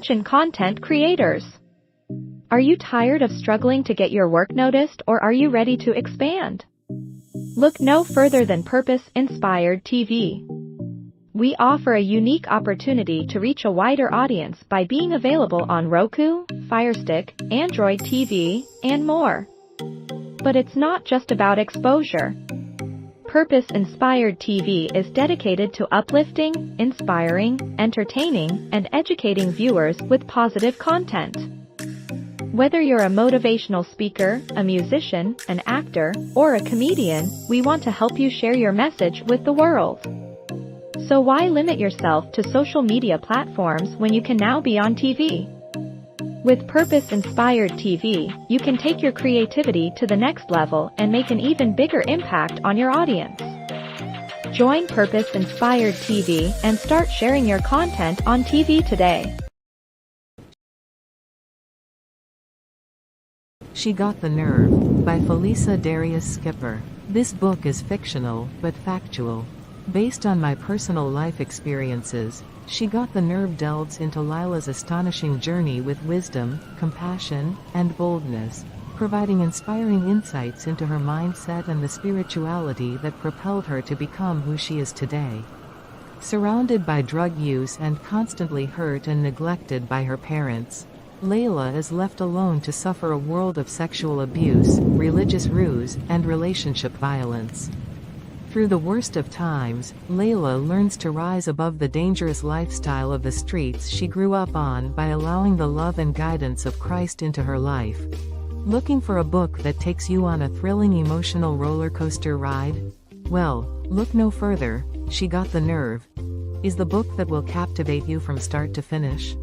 Attention content creators. Are you tired of struggling to get your work noticed, or are you ready to expand? Look no further than Purpose Inspired TV. We offer a unique opportunity to reach a wider audience by being available on Roku, Fire Stick, Android TV, and more. But it's not just about exposure. Purpose Inspired TV is dedicated to uplifting, inspiring, entertaining, and educating viewers with positive content. Whether you're a motivational speaker, a musician, an actor, or a comedian, we want to help you share your message with the world. So why limit yourself to social media platforms when you can now be on TV? With Purpose Inspired TV, you can take your creativity to the next level and make an even bigger impact on your audience. Join Purpose Inspired TV and start sharing your content on TV today. She Got the Nerve, by Felisa Darius Skipper. This book is fictional, but factual. Based on my personal life experiences, She Got the Nerve delves into Lila's astonishing journey with wisdom, compassion, and boldness, providing inspiring insights into her mindset and the spirituality that propelled her to become who she is today. Surrounded by drug use and constantly hurt and neglected by her parents, Layla is left alone to suffer a world of sexual abuse, religious ruse, and relationship violence. Through the worst of times, Layla learns to rise above the dangerous lifestyle of the streets she grew up on by allowing the love and guidance of Christ into her life. Looking for a book that takes you on a thrilling emotional roller coaster ride? Well, look no further. She Got the Nerve is the book that will captivate you from start to finish.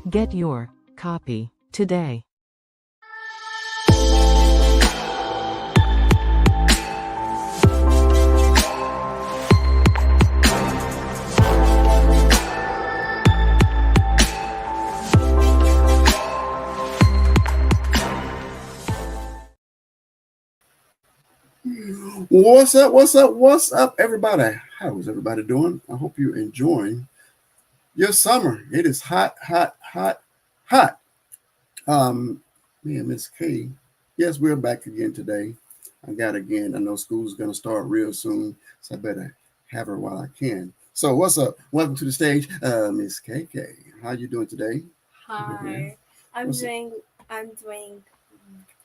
Get your copy today. What's up? What's up? What's up, everybody? How is everybody doing? I hope you're enjoying your summer. It is hot, hot, hot, hot. Me and Miss Kay. Yes, we're back again today. I know school's gonna start real soon, so I better have her while I can. So what's up? Welcome to the stage, Miss Kay Kay. How you doing today? Hi. I'm doing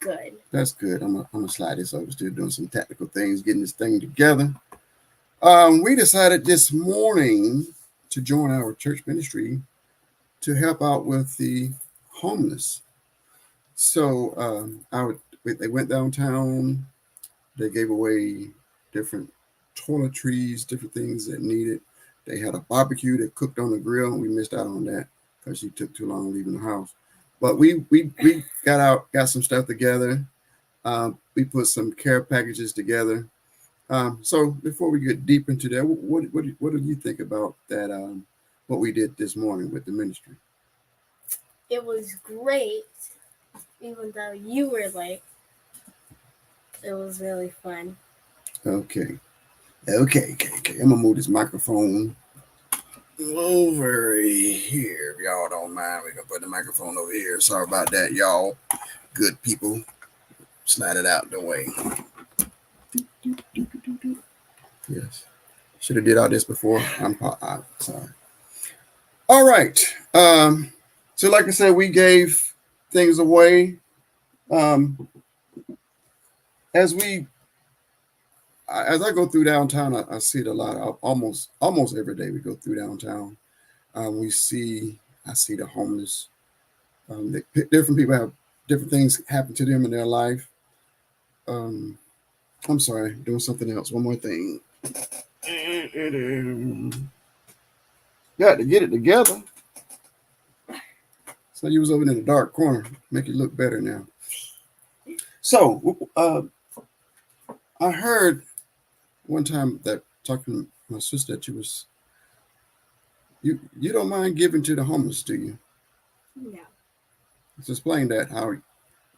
good. That's good. I'm gonna slide this over. Still doing some technical things, getting this thing together. We decided this morning to join our church ministry to help out with the homeless. So they went downtown. They gave away different toiletries, different things that needed. They had a barbecue that cooked on the grill. We missed out on that because she took too long leaving the house. But we got some stuff together. We put some care packages together. So before we get deep into that, what do you think about that? What we did this morning with the ministry? It was great, even though you were late. It was really fun. Okay. I'm gonna move this microphone over here. If y'all don't mind, we're gonna put the microphone over here. Sorry about that, y'all. Good people. Slide it out the way. Yes. Should have did all this before. I'm sorry. All right. So like I said, we gave things away. As I go through downtown, I see it a lot. Almost every day we go through downtown. I see the homeless. Different people have different things happen to them in their life. I'm sorry, doing something else. One more thing. Got to get it together. So you was over in the dark corner. Make it look better now. So I heard one time that talking to my sister that you don't mind giving to the homeless, do you? No. Let's explain that, how I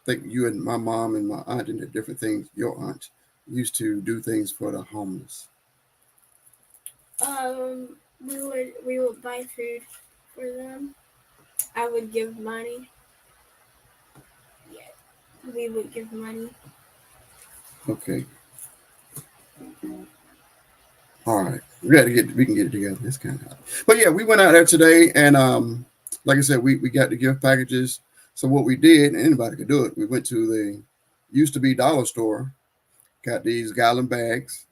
think you and my mom and my aunt and the different things, your aunt used to do things for the homeless. We would buy food for them. I would give money. Yeah, we would give money. Okay. All right. We can get it together. It's kind of hot. But yeah, we went out there today and like I said, we got the gift packages. So what we did, and anybody could do it, we went to the used to be dollar store, got these gallon bags.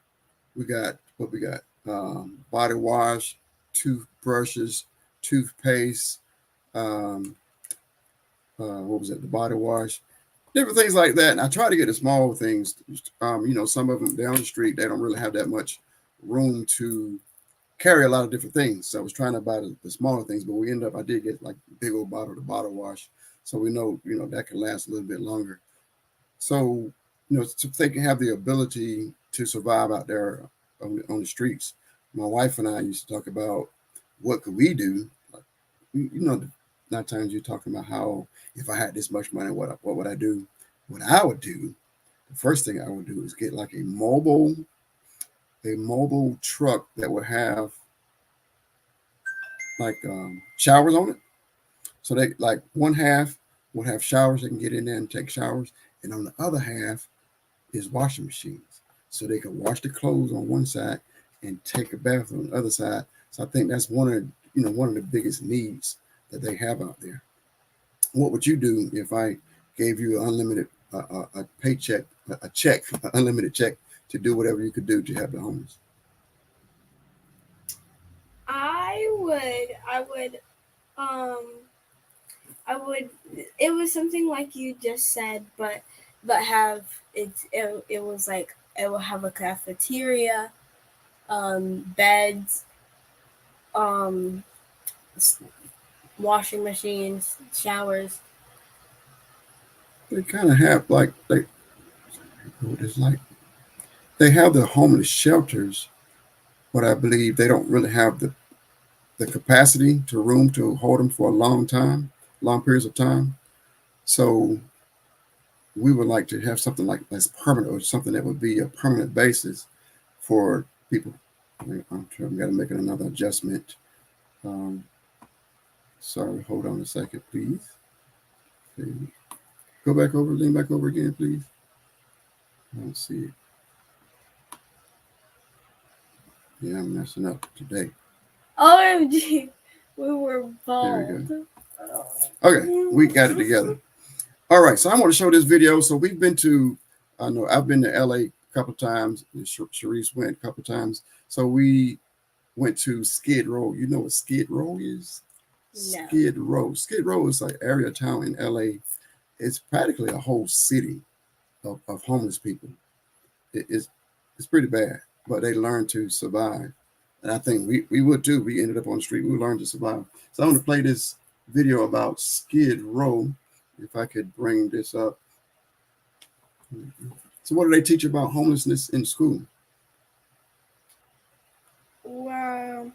We got what we got? Body wash, toothbrushes, toothpaste, um, what was it? The body wash, different things like that. And I try to get the small things. Some of them down the street, they don't really have that much room to carry a lot of different things. So I was trying to buy the smaller things, but I did get like a big old bottle of bottle wash. So we know, that can last a little bit longer. So, so they can have the ability to survive out there on the streets. My wife and I used to talk about what could we do. Like, a lot of times you're talking about how if I had this much money, what would I do? What I would do, the first thing I would do is get like a mobile truck that would have like showers on it. So they like one half would have showers, they can get in there and take showers, and on the other half is washing machines, so they can wash the clothes on one side and take a bath on the other side. So I think that's one of the biggest needs that they have out there. What would you do if I gave you an unlimited a paycheck, a check, an unlimited check to do whatever you could do to help the homeless? I would it was something like you just said, but have it was like it will have a cafeteria, beds, washing machines, showers. They kind of have like it's like they have the homeless shelters, but I believe they don't really have the capacity to hold them for a long periods of time. So we would like to have something like that's permanent, or something that would be a permanent basis for people. I'm sure I've got to make another adjustment. Sorry, hold on a second, please. Okay. Lean back over again, please. I don't see it. Yeah, I'm messing up today. OMG, we were bald. There we go. Okay, we got it together. All right, so I want to show this video. So we've been to, I've been to LA a couple of times. Sharice went a couple of times. So we went to Skid Row. You know what Skid Row is? No. Skid Row. Skid Row is like area town in LA. It's practically a whole city of homeless people. It's pretty bad, but they learn to survive. And I think we would too. We ended up on the street. We learned to survive. So I'm going to play this video about Skid Row. If I could bring this up. So what do they teach about homelessness in school? Wow.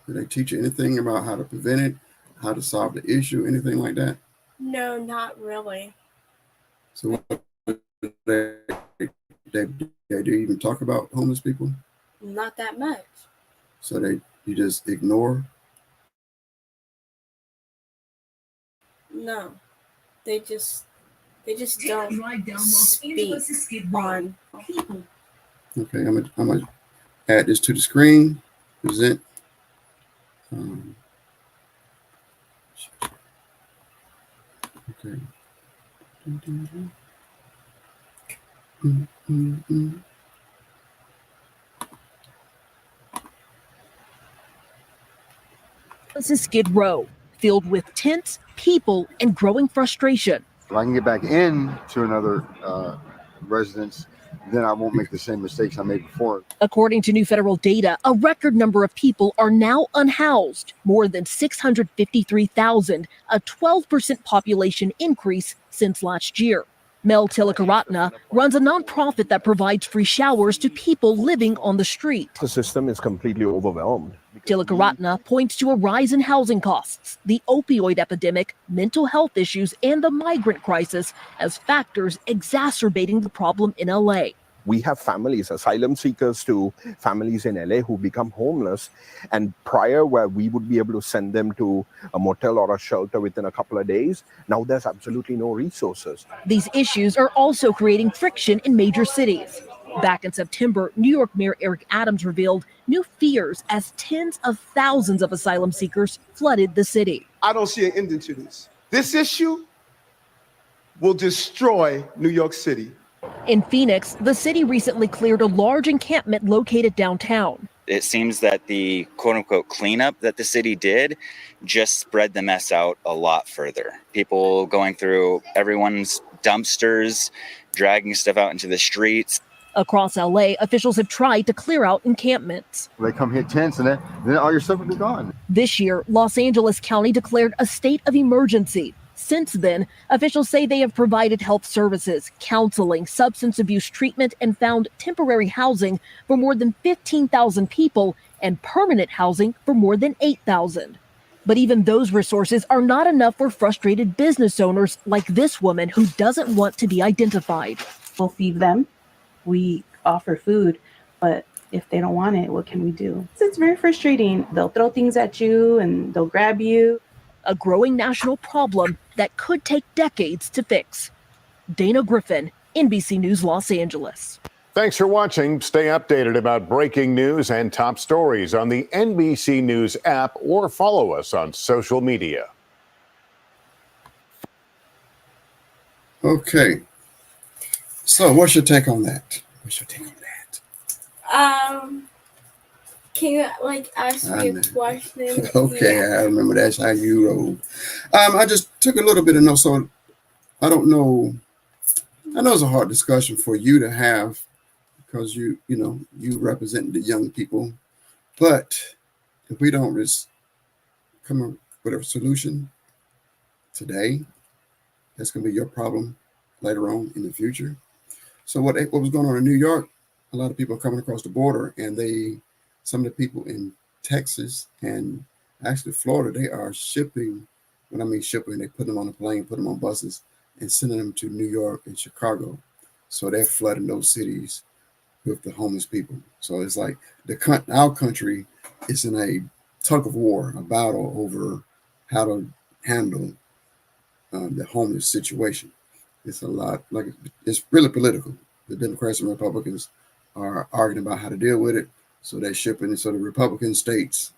Do they teach you anything about how to prevent it, how to solve the issue, anything like that? No, not really. So what do they even talk about homeless people? Not that much. So you just ignore? No. They just don't speak on people. Okay, I'm gonna add this to the screen. Present. Okay. This is Skid Row, filled with tents, people, and growing frustration. If I can get back into another residence, then I won't make the same mistakes I made before. According to new federal data, a record number of people are now unhoused, more than 653,000, a 12% population increase since last year. Mel Tilakaratna runs a nonprofit that provides free showers to people living on the street. The system is completely overwhelmed. Tilakaratna points to a rise in housing costs, the opioid epidemic, mental health issues, and the migrant crisis as factors exacerbating the problem in LA. We have families, asylum seekers to families in LA who become homeless. And prior, where we would be able to send them to a motel or a shelter within a couple of days, now there's absolutely no resources. These issues are also creating friction in major cities. Back in September, New York Mayor Eric Adams revealed new fears as tens of thousands of asylum seekers flooded the city. I don't see an ending to this. This issue will destroy New York City. In Phoenix, the city recently cleared a large encampment located downtown. It seems that the quote-unquote cleanup that the city did just spread the mess out a lot further. People going through everyone's dumpsters, dragging stuff out into the streets. Across LA, officials have tried to clear out encampments. They come hit tents and then all your stuff will be gone. This year, Los Angeles County declared a state of emergency. Since then, officials say they have provided health services, counseling, substance abuse treatment, and found temporary housing for more than 15,000 people and permanent housing for more than 8,000. But even those resources are not enough for frustrated business owners like this woman who doesn't want to be identified. We'll feed them. We offer food, but if they don't want it, what can we do? It's very frustrating. They'll throw things at you and they'll grab you. A growing national problem that could take decades to fix. Dana Griffin, NBC News, Los Angeles. Thanks for watching. Stay updated about breaking news and top stories on the NBC News app or follow us on social media. Okay. So what's your take on that? Can you ask me a question? Okay, I remember that's how you roll. I just took a little bit of notes, so I don't know. I know it's a hard discussion for you to have because you represent the young people. But if we don't just come up with a solution today, that's going to be your problem later on in the future. So what was going on in New York? A lot of people are coming across the border, and some of the people in Texas and actually Florida, they are shipping. When I mean shipping, they put them on a plane, put them on buses, and sending them to New York and Chicago. So they're flooding those cities with the homeless people. So it's like our country is in a tug of war, a battle over how to handle the homeless situation. It's a lot, it's really political. The Democrats and Republicans are arguing about how to deal with it. So they're shipping it. So the Republican states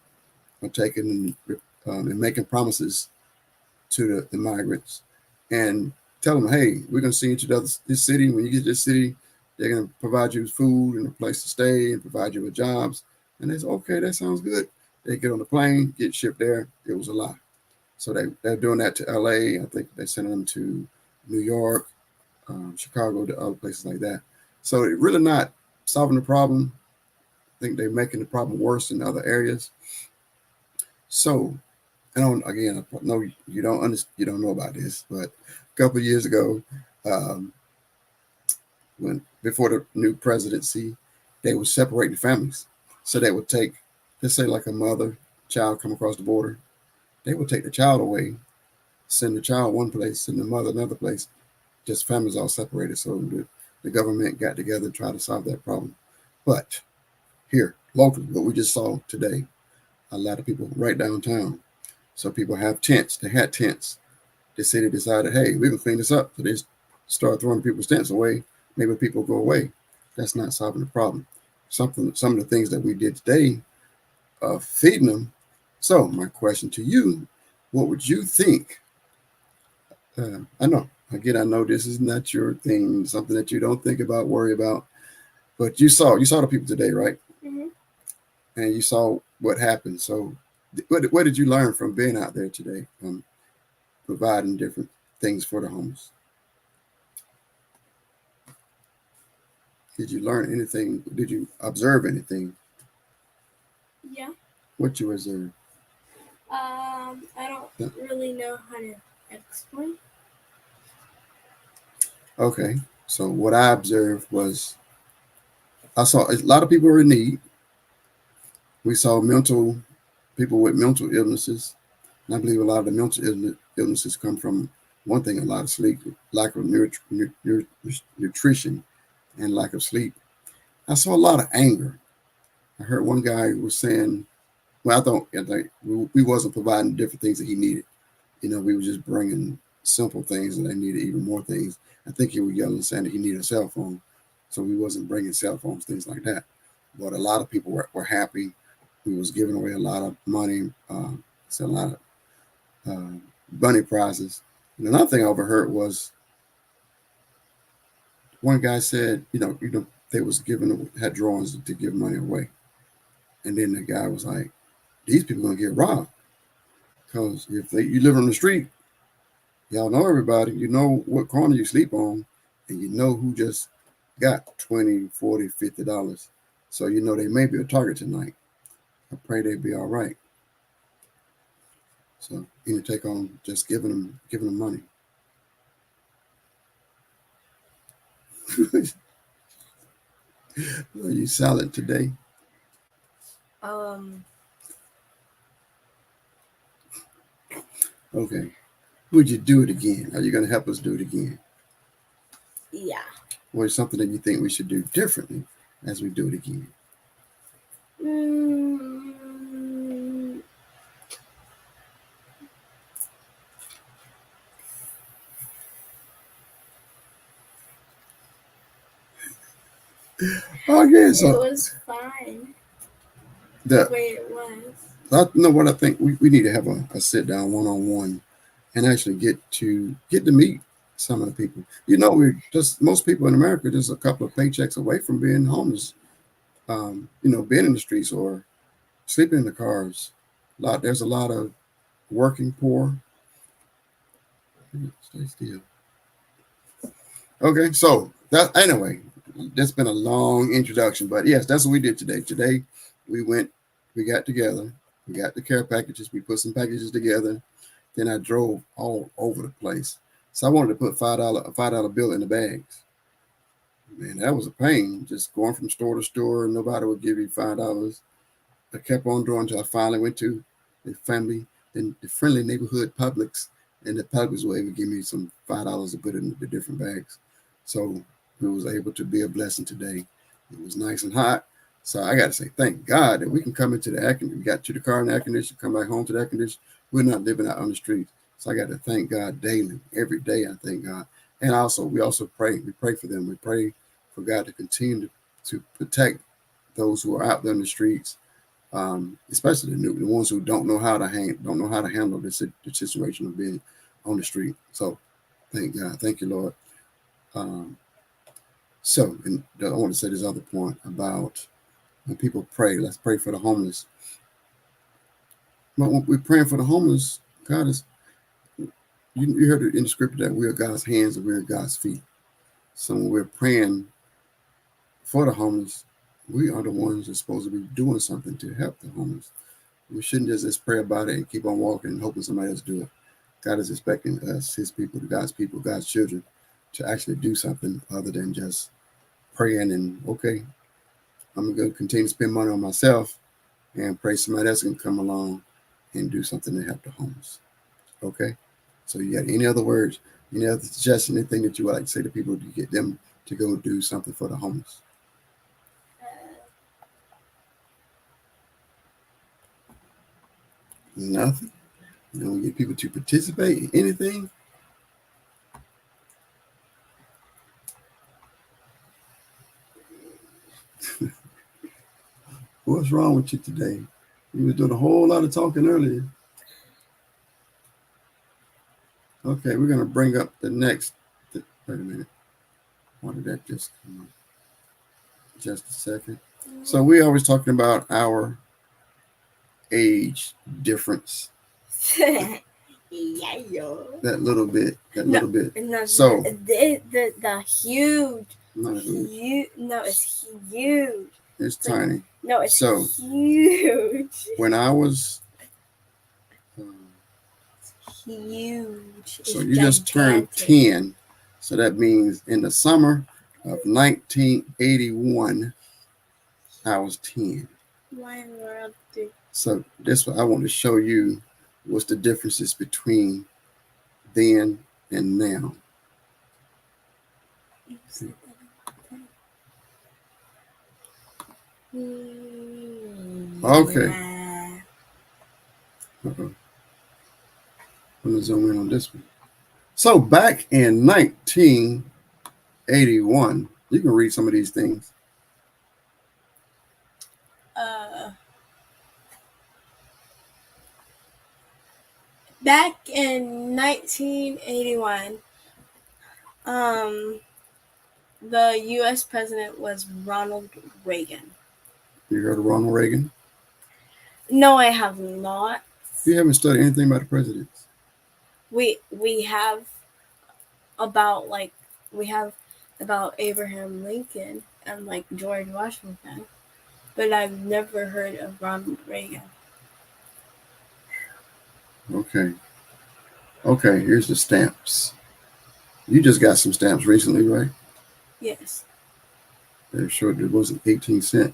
are taking and making promises to the migrants and tell them, hey, we're going to send you to this city. When you get to this city, they're going to provide you with food and a place to stay and provide you with jobs. And they say, okay, that sounds good. They get on the plane, get shipped there. It was a lie. So they're doing that to LA. I think they're sending them to New York, Chicago, to other places like that. So they're really not solving the problem. I think they're making the problem worse in other areas. So, I know you don't know about this, but a couple of years ago, before the new presidency, they were separating families. So they would take, let's say like a mother, child come across the border. They would take the child away, send the child one place, send the mother another place. Just families all separated. So the government got together and tried to solve that problem. But here, locally, what we just saw today, a lot of people right downtown. So people have tents. They had tents. The city decided, hey, we can clean this up. So they start throwing people's tents away. Maybe people go away. That's not solving the problem. Some of the things that we did today, feeding them. So my question to you, what would you think? I know this is not your thing, something that you don't think about, worry about, but you saw the people today, right? Mm-hmm. And you saw what happened. So what did you learn from being out there today, providing different things for the homeless? Did you learn anything? Did you observe anything? Yeah. What you observed? I don't really know how to explain. Okay. So what I observed was I saw a lot of people were in need. We saw people with mental illnesses. And I believe a lot of the mental illnesses come from one thing, a lot of sleep, lack of nutrition. and lack of sleep. I saw a lot of anger. I heard one guy was saying, well, I think we wasn't providing different things that he needed. We were just bringing simple things, and they needed even more things. I think he was yelling, saying that he needed a cell phone, so we wasn't bringing cell phones, things like that. But a lot of people were happy. We was giving away a lot of money, a lot of bunny prizes. And another thing I overheard was one guy said, they was had drawings to give money away, and then the guy was like, "These people gonna get robbed because if you live on the street, y'all know everybody, you know what corner you sleep on, and you know who just got $20, $40, $50. So they may be a target tonight. I pray they be all right." So you take on just giving them money. Are you silent today? Okay. Would you do it again? Are you going to help us do it again? Yeah. Or is something that you think we should do differently as we do it again? Okay, so it was fine the way it was. I know what I think. We need to have a sit down one-on-one and actually get to meet some of the people. We're just, most people in America just a couple of paychecks away from being homeless. Being in the streets or sleeping in the cars. There's a lot of working poor. Stay still. Okay, so that's been a long introduction, but yes, that's what we did today. Today we got together, we got the care packages, we put some packages together. Then I drove all over the place. So I wanted to put a $5 bill in the bags. Man, that was a pain, just going from store to store, and nobody would give you $5. I kept on drawing until I finally went to the friendly neighborhood Publix, and the Publix were able to give me some $5 to put in the different bags. So we was able to be a blessing today. It was nice and hot. So I got to say, thank God that we can come into the air conditioning. We got to the car in the air conditioning, come back home to the air conditioning. We're not living out on the streets. So I got to thank God daily, every day. I thank God. And we also pray. We pray for them. We pray for God to continue to protect those who are out there in the streets, especially the ones who don't know how to handle the situation of being on the street. So thank God. Thank you, Lord. And I want to say this other point about when people pray. Let's pray for the homeless. But when we're praying for the homeless, God is, you heard it in the scripture that we are God's hands and we are God's feet. So when we're praying for the homeless, we are the ones that's supposed to be doing something to help the homeless. We shouldn't just pray about it and keep on walking and hoping somebody else do it. God is expecting us, his people, God's children, to actually do something other than just praying and, okay, I'm going to continue to spend money on myself and pray somebody else can come along and do something to help the homeless. Okay? So you got any other words, any other suggestion, anything that you would like to say to people to get them to go do something for the homeless? Nothing? You don't get people to participate in anything? What's wrong with you today? You was doing a whole lot of talking earlier. Okay, we're going to bring up the next. Wait a minute. Why did that just come up? Just a second. So we always talking about our age difference. Yeah. That little bit. No, so the huge. Not huge. No, it's huge. It's tiny. No, it's huge. When I was huge. So you just turned 10. So that means in the summer of 1981, I was 10. So this what I want to show you what's the differences between then and now. Okay. Nah. I'm gonna zoom in on this one. So back in 1981, you can read some of these things. Back in 1981, the U.S. president was Ronald Reagan. You heard of Ronald Reagan? No, I have not. You haven't studied anything about the presidents. We have about Abraham Lincoln and like George Washington, but I've never heard of Ronald Reagan. Okay. Okay, here's the stamps. You just got some stamps recently, right? Yes. They're short. It wasn't 18 cents.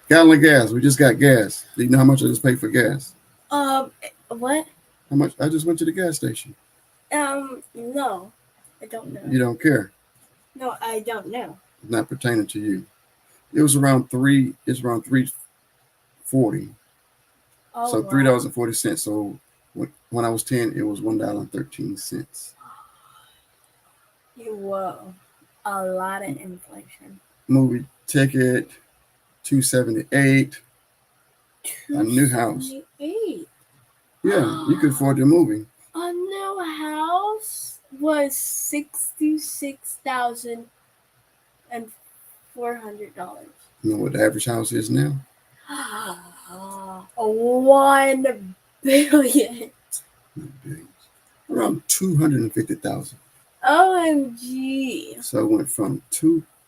Gallon of gas. We just got gas. Do you know how much I just paid for gas? What? How much? I just went to the gas station. No, I don't know. You don't care. No, I don't know. It's not pertaining to you. It was around three. It's around $3.40. Oh, So wow. $3.40. So when I was 10, it was $1.13. Whoa, a lot of inflation. Movie ticket, $278. A new house. $278. Yeah, you could afford the movie. A new house was $66,400. You know what the average house is now? 1 billion. Around 250,000. OMG. So it went from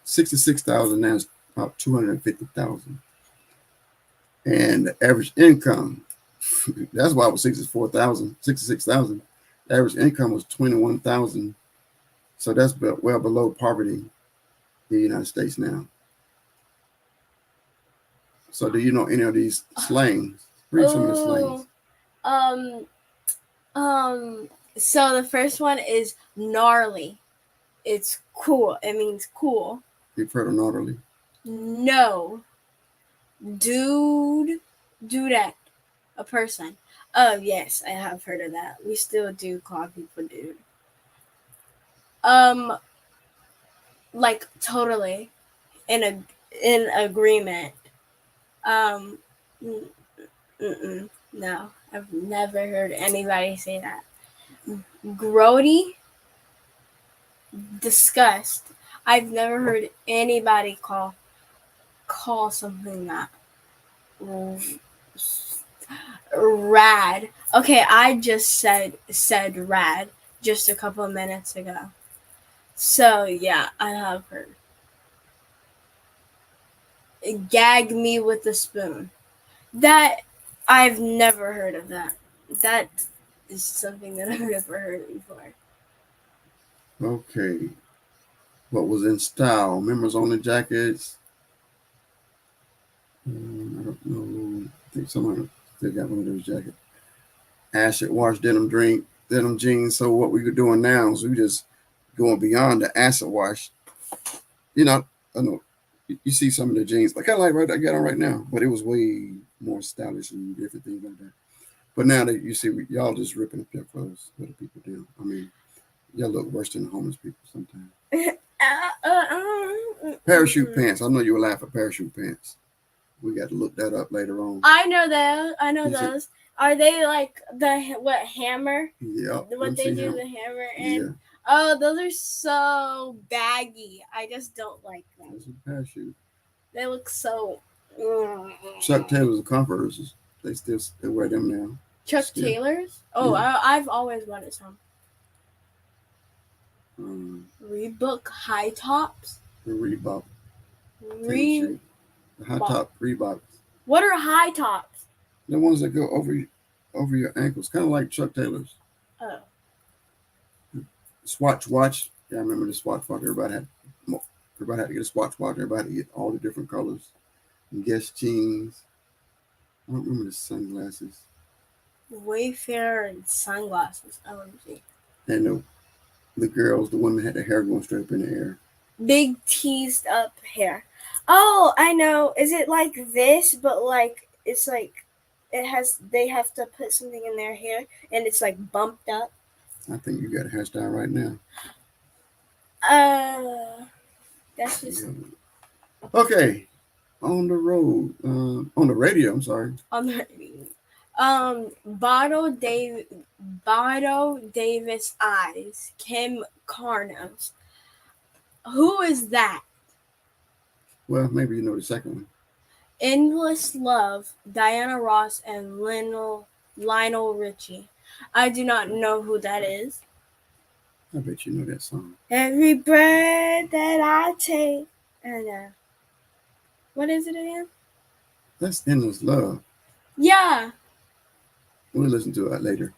66,000 now it's about 250,000. And the average income, that's why it was 66,000. The average income was 21,000. So that's well below poverty in the United States now. So do you know any of these slangs? Read some of the slangs. So the first one is gnarly. It's cool. It means cool. You've heard of gnarly? No. Dudette. A person. Oh yes, I have heard of that. We still do call people dude. Like totally in agreement. No, I've never heard anybody say that. Grody, disgust. I've never heard anybody call something that. Rad. Okay, I just said rad just a couple of minutes ago. So yeah, I have heard. Gag me with a spoon. That I've never heard of that. That is something that I've never heard before. Okay. What was in style? Members only jackets. I don't know. I think someone still got one of those jackets. Acid wash, denim drink, denim jeans. So what we're doing now is we just going beyond the acid wash. You know, I know you see some of the jeans, like I got on right now, but it was way more stylish and different things like that. But now that you see, y'all just ripping up their clothes. What do people do? I mean, y'all look worse than the homeless people sometimes. Parachute pants. I know you will laugh at parachute pants. We got to look that up later on. I know those. Those. Are they like hammer? Yeah. What they do the hammer in? Yeah. Oh, those are so baggy. I just don't like them. That's a parachute. They look so. Chuck Taylor's and Comforters. They wear them now. Chuck Taylor's? Oh, yeah. I've always wanted some. Reebok high tops. The Reebok. The high top Reeboks. What are high tops? The ones that go over your ankles, kind of like Chuck Taylor's. Oh. Swatch watch. Yeah, I remember the Swatch watch. Everybody had to get a Swatch watch. Everybody had to get all the different colors. And Guess jeans. I don't remember the sunglasses. Wayfair and sunglasses. OMG. And the girls, the women had their hair going straight up in the air. Big teased up hair. Oh, I know. Is it like this, but like it's like they have to put something in their hair and it's like bumped up? I think you got a hairstyle right now. That's just okay. On the road, on the radio. I'm sorry. on the Bottle Davis Eyes, Kim Carnos. Who is that? Well, maybe you know the second one. Endless Love, Diana Ross, and Lionel Richie. I do not know who that is. I bet you know that song. Every breath that I take. And what is it again? That's Endless Love. Yeah. We'll listen to it later.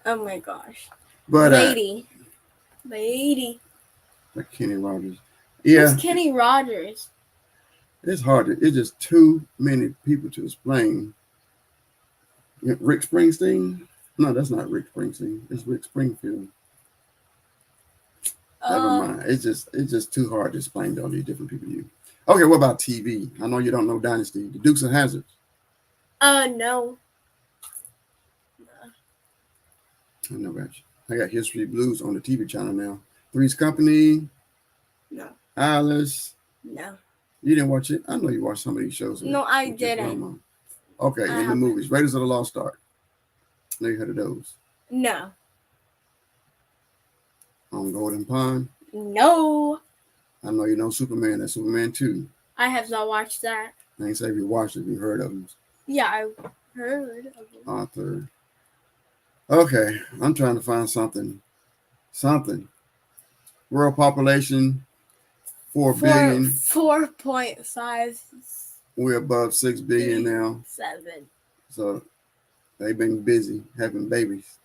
Oh my gosh. But Lady. Like Kenny Rogers. Yeah. Who's Kenny Rogers? It's hard to. It's just too many people to explain. Rick Springsteen? No, that's not Rick Springsteen. It's Rick Springfield. Never mind. It's just too hard to explain to all these different people. Okay, what about TV? I know you don't know Dynasty. The Dukes of Hazzard. No. I know that. I got History Blues on the TV channel now. Three's Company. No. Alice. No. You didn't watch it? I know you watched some of these shows. No, I didn't. Okay, in the movies. Raiders of the Lost Ark. I know you heard of those. No. On Golden Pond. No. I know you know Superman. That's Superman 2. I have not watched that. I ain't say if you watched it, you heard of them. Yeah, I heard of them. Arthur. Okay, I'm trying to find something. World population, 4 billion. 4.5. We're above 6 billion now. 7. So they've been busy having babies.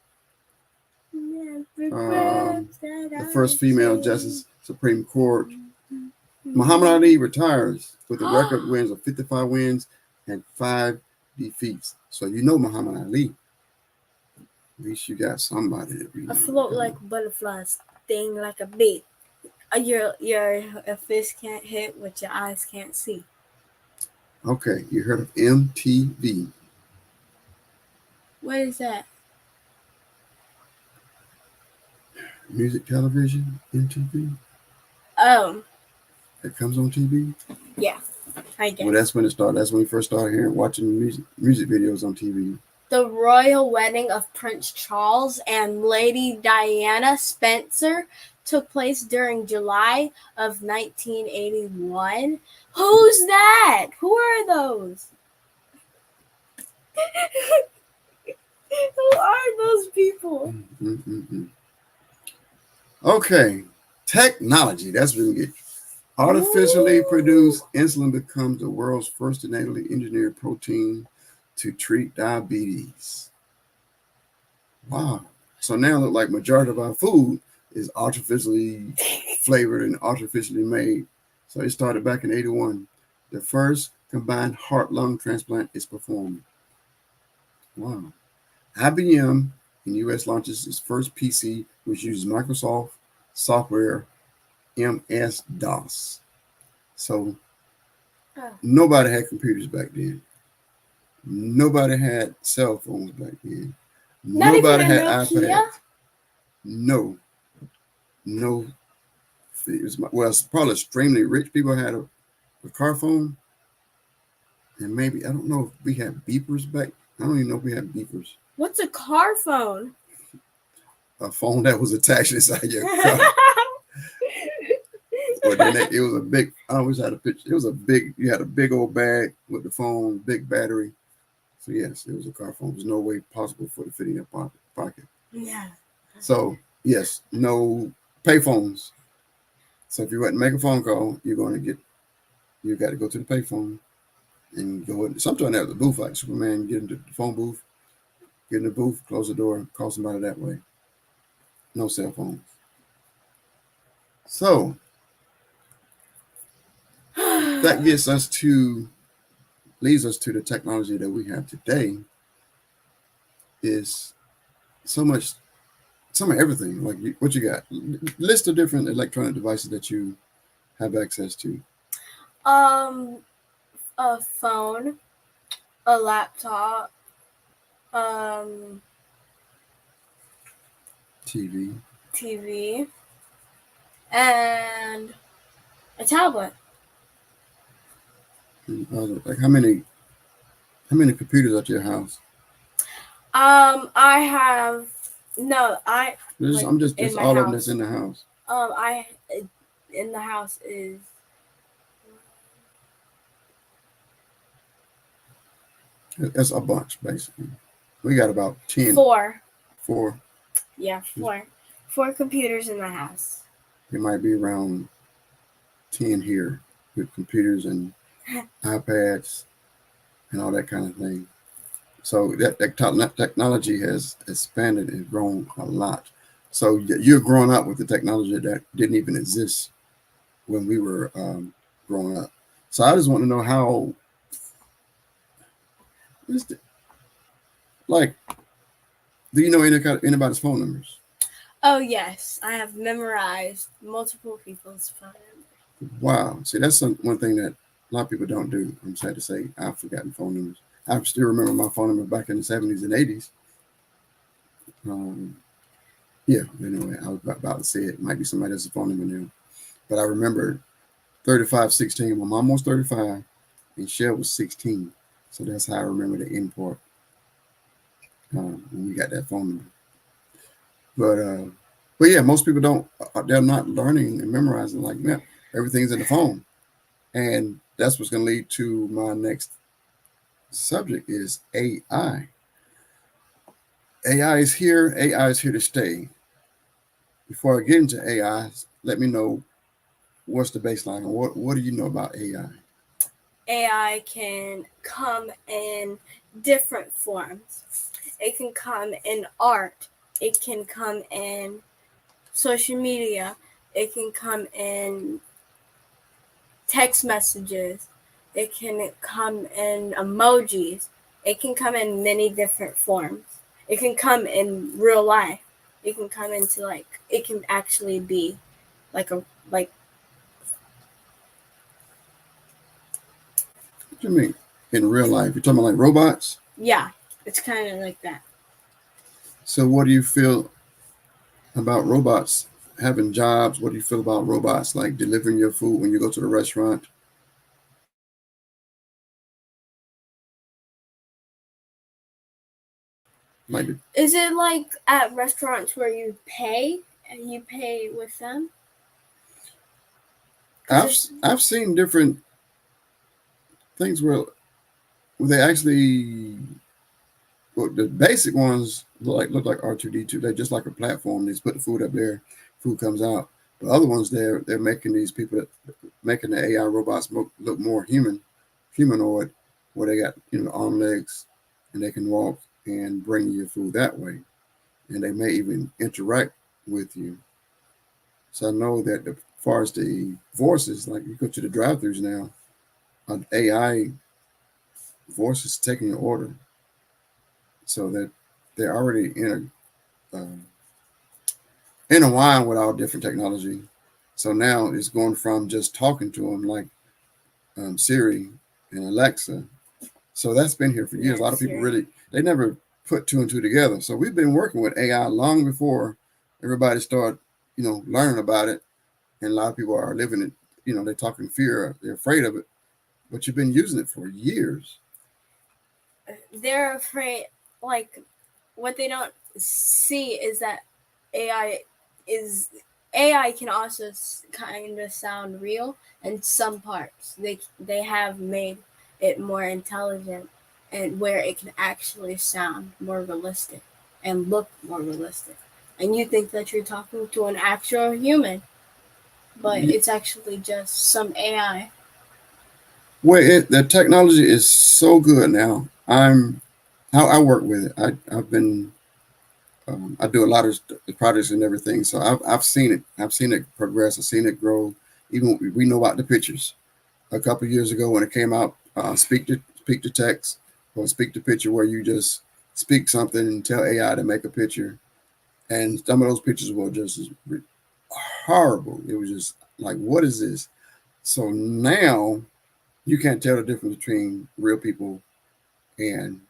The first female justice Supreme Court. Muhammad Ali retires with a record wins of 55 wins and 5 defeats. So you know Muhammad Ali. At least you got somebody that really Afloat like butterflies, sting like a bee. Your fist can't hit what your eyes can't see. Okay, you heard of MTV? What is that? Music television, MTV. Oh. It comes on TV? Yeah, I guess. Well, that's when it started. That's when we first started hearing, watching music videos on TV. The royal wedding of Prince Charles and Lady Diana Spencer took place during July of 1981. Who's that? Who are those? Who are those people? Okay, technology. That's what we get. Artificially produced insulin becomes the world's first genetically engineered protein to treat diabetes. Wow. So now it looks like majority of our food is artificially flavored and artificially made. So it started back in 81. The first combined heart-lung transplant is performed. Wow. IBM in the U.S. launches its first PC, which uses Microsoft software MS-DOS. So nobody had computers back then. Nobody had cell phones back then. Nobody had iPads. No. It was, well, it's probably extremely rich people had a car phone. And maybe, I don't know if we had beepers back. I don't even know if we had beepers. What's a car phone? A phone that was attached inside your car. But then it was a big, I always had a picture. It was a big, you had a big old bag with the phone, big battery. So yes, it was a car phone. There's no way possible for it to fit in your pocket. Yeah. So yes, no pay phones. So if you want to make a phone call, you got to go to the pay phone and go in. Sometimes there's a booth like Superman, get into the phone booth, get in the booth, close the door, call somebody that way. No cell phones. So that leads us to the technology that we have today is some of everything. Like what you got? List of different electronic devices that you have access to. A phone, a laptop, TV. and a tablet. Like how many computers at your house? I have no. I'm just in my all of them house. that's in the house. In the house is That's a bunch basically. We got about 10. four. Four. Yeah, four computers in the house. It might be around 10 here with computers and iPads and all that kind of thing. So that technology has expanded and grown a lot. So you're growing up with the technology that didn't even exist when we were growing up. So I just want to know how, like, do you know anybody's phone numbers? Oh yes, I have memorized multiple people's phone numbers. Wow. See, that's one thing that a lot of people don't do. I'm sad to say, I've forgotten phone numbers. I still remember my phone number back in the 70s and 80s. Yeah, anyway, I was about to say it might be somebody else's phone number now. But I remember 3516. My mom was 35 and Shell was 16. So that's how I remember the import when we got that phone number. But yeah, most people don't, they're not learning and memorizing like that. Everything's in the phone. And that's what's going to lead to my next subject is AI. AI is here. AI is here to stay. Before I get into AI, let me know what's the baseline. What do you know about AI? AI can come in different forms. It can come in art. It can come in social media. It can come in text messages. It can come in emojis. It can come in many different forms. It can come in real life. It can come into it can actually be like. What do you mean in real life? You're talking about like robots? Yeah, it's kind of like that. So what do you feel about robots having jobs? What do you feel about robots like delivering your food when you go to the restaurant? Is it like at restaurants where you pay and you pay with them? I've seen different things where they actually, well, the basic ones look like R2D2. They're just like a platform. They just put the food up there, food comes out. The other ones they're making these people making the AI robots look more humanoid, where they got arm, legs, and they can walk and bring you your food that way, and they may even interact with you. So I know that as far as the voices, like you go to the drive-thrus now, an AI voice is taking your order, so that they're already intertwined with all different technology. So now it's going from just talking to them like Siri and Alexa. So that's been here for years. A lot of people they never put two and two together. So we've been working with AI long before everybody started, learning about it. And a lot of people are living it. They're talking fear. They're afraid of it. But you've been using it for years. They're afraid, what they don't see is that AI can also kind of sound real in some parts. They have made it more intelligent and where it can actually sound more realistic and look more realistic. And you think that you're talking to an actual human, but it's actually just some AI. Well, the technology is so good now. I work with it. I've been I do a lot of projects and everything, so I've seen it. I've seen it progress. I've seen it grow. Even we know about the pictures. A couple of years ago when it came out, speak to text or speak to picture, where you just speak something and tell AI to make a picture, and some of those pictures were just horrible. It was just like, what is this? So now you can't tell the difference between real people and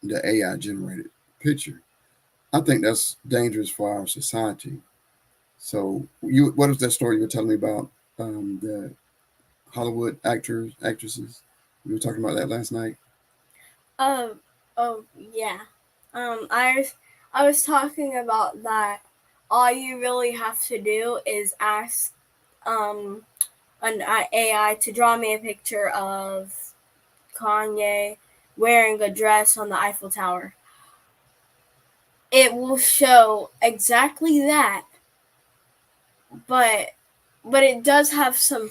the AI generated picture. I think that's dangerous for our society. So, what was that story you were telling me about? The Hollywood actresses. We were talking about that last night. Oh yeah. I was talking about that. All you really have to do is ask an AI to draw me a picture of Kanye wearing a dress on the Eiffel Tower. It will show exactly that, but it does have some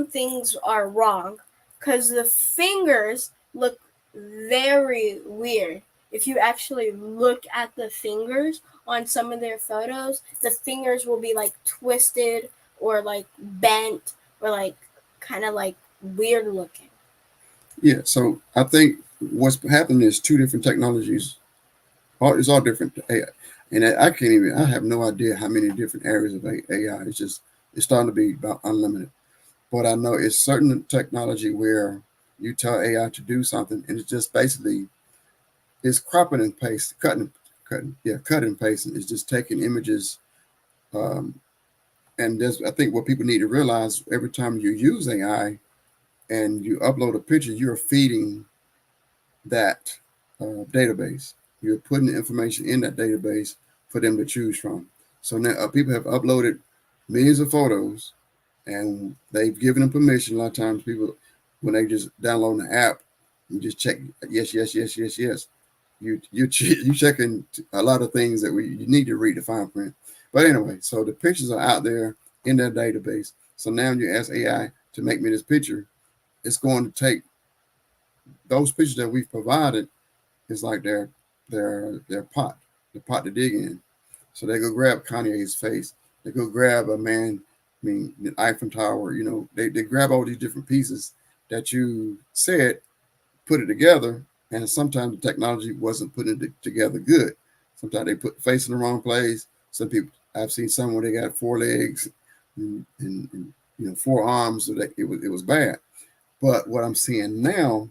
things are wrong, because the fingers look very weird. If you actually look at the fingers on some of their photos, the fingers will be like twisted or like bent or like kind of like weird looking. Yeah. So I think what's happening is two different technologies. It's all different AI, and I can't even. I have no idea how many different areas of AI. It's starting to be about unlimited. But I know it's certain technology where you tell AI to do something, and it's just basically it's cropping and paste, cutting and pasting. It's just taking images, um, and there's I think what people need to realize every time you use AI and you upload a picture, you're feeding that database. You're putting the information in that database for them to choose from. So now people have uploaded millions of photos, and they've given them permission. A lot of times, people when they just download the app, you just check yes, yes, yes, yes, yes. You checking a lot of things that you need to read the fine print. But anyway, so the pictures are out there in that database. So now you ask AI to make me this picture. It's going to take those pictures that we've provided is like their pot, the pot to dig in. So they go grab Kanye's face. They go grab a man, I mean, the Eiffel Tower. You know, they grab all these different pieces that you said, put it together, and sometimes the technology wasn't putting it together good. Sometimes they put the face in the wrong place. Some people, I've seen some where they got four legs and four arms, so that it was bad. But what I'm seeing now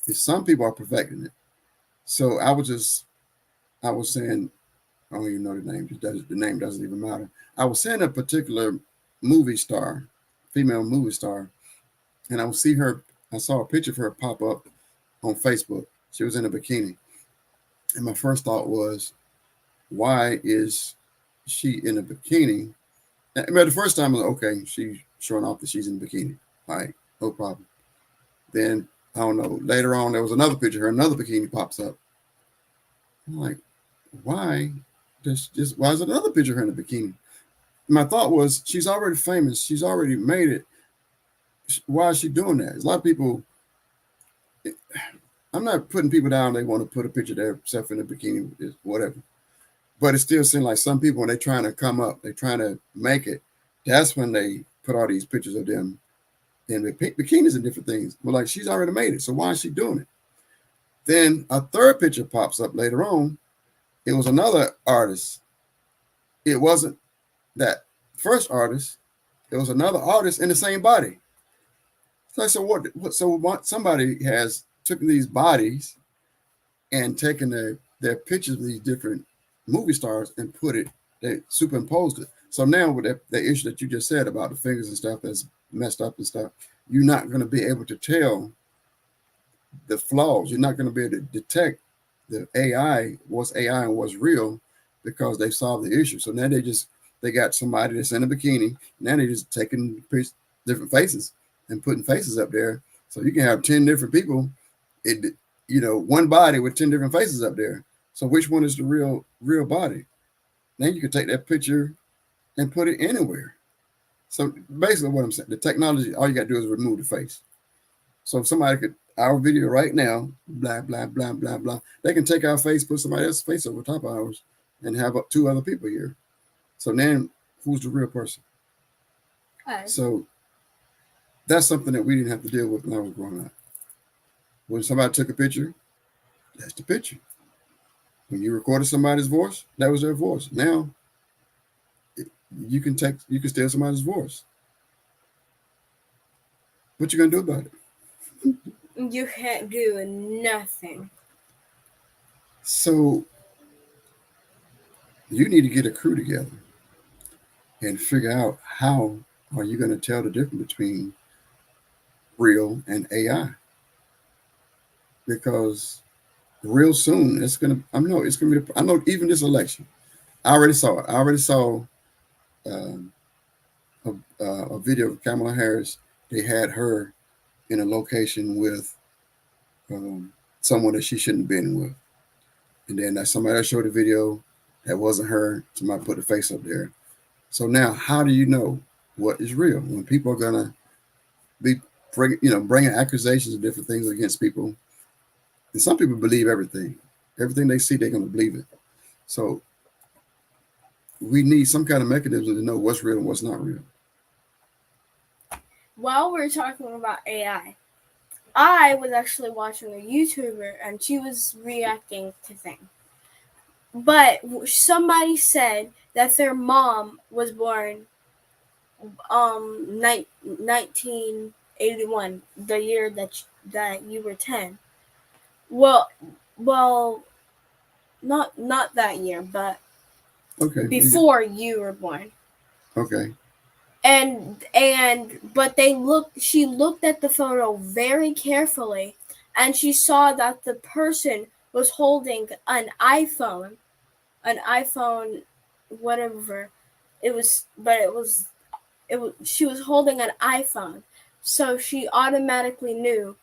is some people are perfecting it. So I was saying, I don't even know the name. The name doesn't even matter. I was saying a particular movie star, female movie star, and I would see her. I saw a picture of her pop up on Facebook. She was in a bikini, and my first thought was, why is she in a bikini? But the first time I was okay. She's showing off that she's in a bikini. All right, no problem. Then I don't know. Later on, there was another picture. Her another bikini pops up. I'm like, why? Why is another picture of her in a bikini? My thought was, she's already famous. She's already made it. Why is she doing that? There's a lot of people. I'm not putting people down. They want to put a picture of themselves in a bikini, whatever. But it still seems like some people, when they're trying to come up, they're trying to make it. That's when they put all these pictures of them in the bikinis and different things. But like, she's already made it. So why is she doing it? Then a third picture pops up later on. It was another artist. It wasn't that first artist. It was another artist in the same body. So I said, what somebody has taken these bodies and taken their pictures of these different movie stars and they superimposed it. So now with the issue that you just said about the fingers and stuff that's messed up and stuff, you're not going to be able to tell the flaws. You're not going to be able to detect the what's AI and what's real, because they solved the issue. So now they got somebody that's in a bikini. Now they're just taking different faces and putting faces up there. So you can have 10 different people, one body with 10 different faces up there. So which one is the real body? Now you can take that picture and put it anywhere. So basically what I'm saying, the technology, all you got to do is remove the face. So if somebody could, our video right now, blah, blah, blah, blah, blah, they can take our face, put somebody else's face over top of ours, and have up two other people here. So then who's the real person? Okay. So that's something that we didn't have to deal with when I was growing up. When somebody took a picture, that's the picture. When you recorded somebody's voice, that was their voice. Now you can steal somebody's voice. What you gonna do about it? You can't do nothing. So you need to get a crew together and figure out how are you going to tell the difference between real and AI, because real soon it's gonna. It's gonna be. I know even this election, I already saw it. I already saw um, a video of Kamala Harris. They had her in a location with someone that she shouldn't have been with, and then somebody else showed a video that wasn't her. Somebody put a face up there. So now, how do you know what is real when people are gonna be bringing accusations of different things against people? And some people believe everything they see, they're gonna believe it. So we need some kind of mechanism to know what's real and what's not real. While we're talking about AI, I was actually watching a YouTuber and she was reacting to things. But somebody said that their mom was born 1981, the year that you were 10. Well, not that year, but Okay. before you were born. Okay. But she looked at the photo very carefully, and she saw that the person was holding an iPhone, whatever it was, but it was she was holding an iPhone. So she automatically knew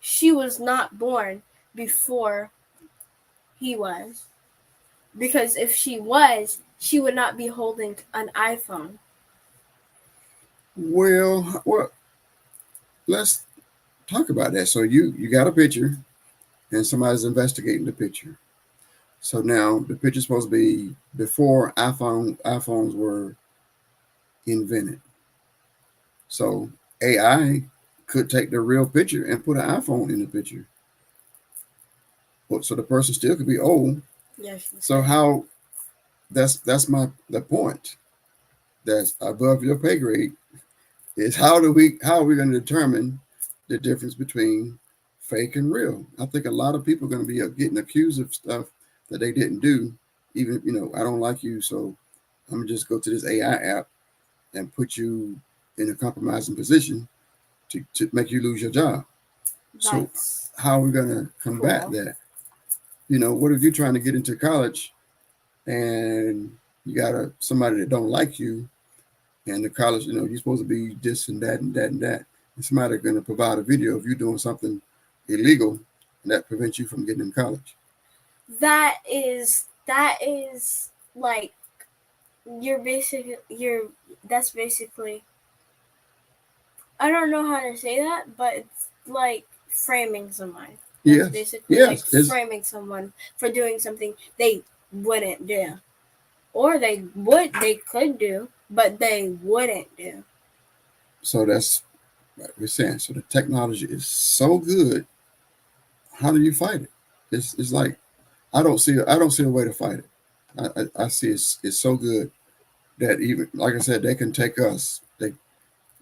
she was not born before he was, because if she was, she would not be holding an iPhone. Well, let's talk about that. So you got a picture, and somebody's investigating the picture. So now the picture's supposed to be before iPhones were invented. So AI could take the real picture and put an iPhone in the picture. So the person still could be old. Yes. So how? That's the point. That's above your pay grade. Is how are we going to determine the difference between fake and real? I think a lot of people are going to be getting accused of stuff that they didn't do. Even I don't like you, so I'm gonna just go to this AI app and put you in a compromising position to make you lose your job. So how are we going to combat that? What if you're trying to get into college and you got somebody that don't like you, and the college, you're supposed to be this and that and that and that, and somebody's going to provide a video of you doing something illegal, and that prevents you from getting in college. That is like that's basically, I don't know how to say that, but it's like framing someone. Yes. Basically, like framing someone for doing something they wouldn't do, or they could do, but they wouldn't do. So that's what we're saying. So the technology is so good. How do you fight it? It's like I don't see a way to fight it. I see it's so good that even, like I said, they can take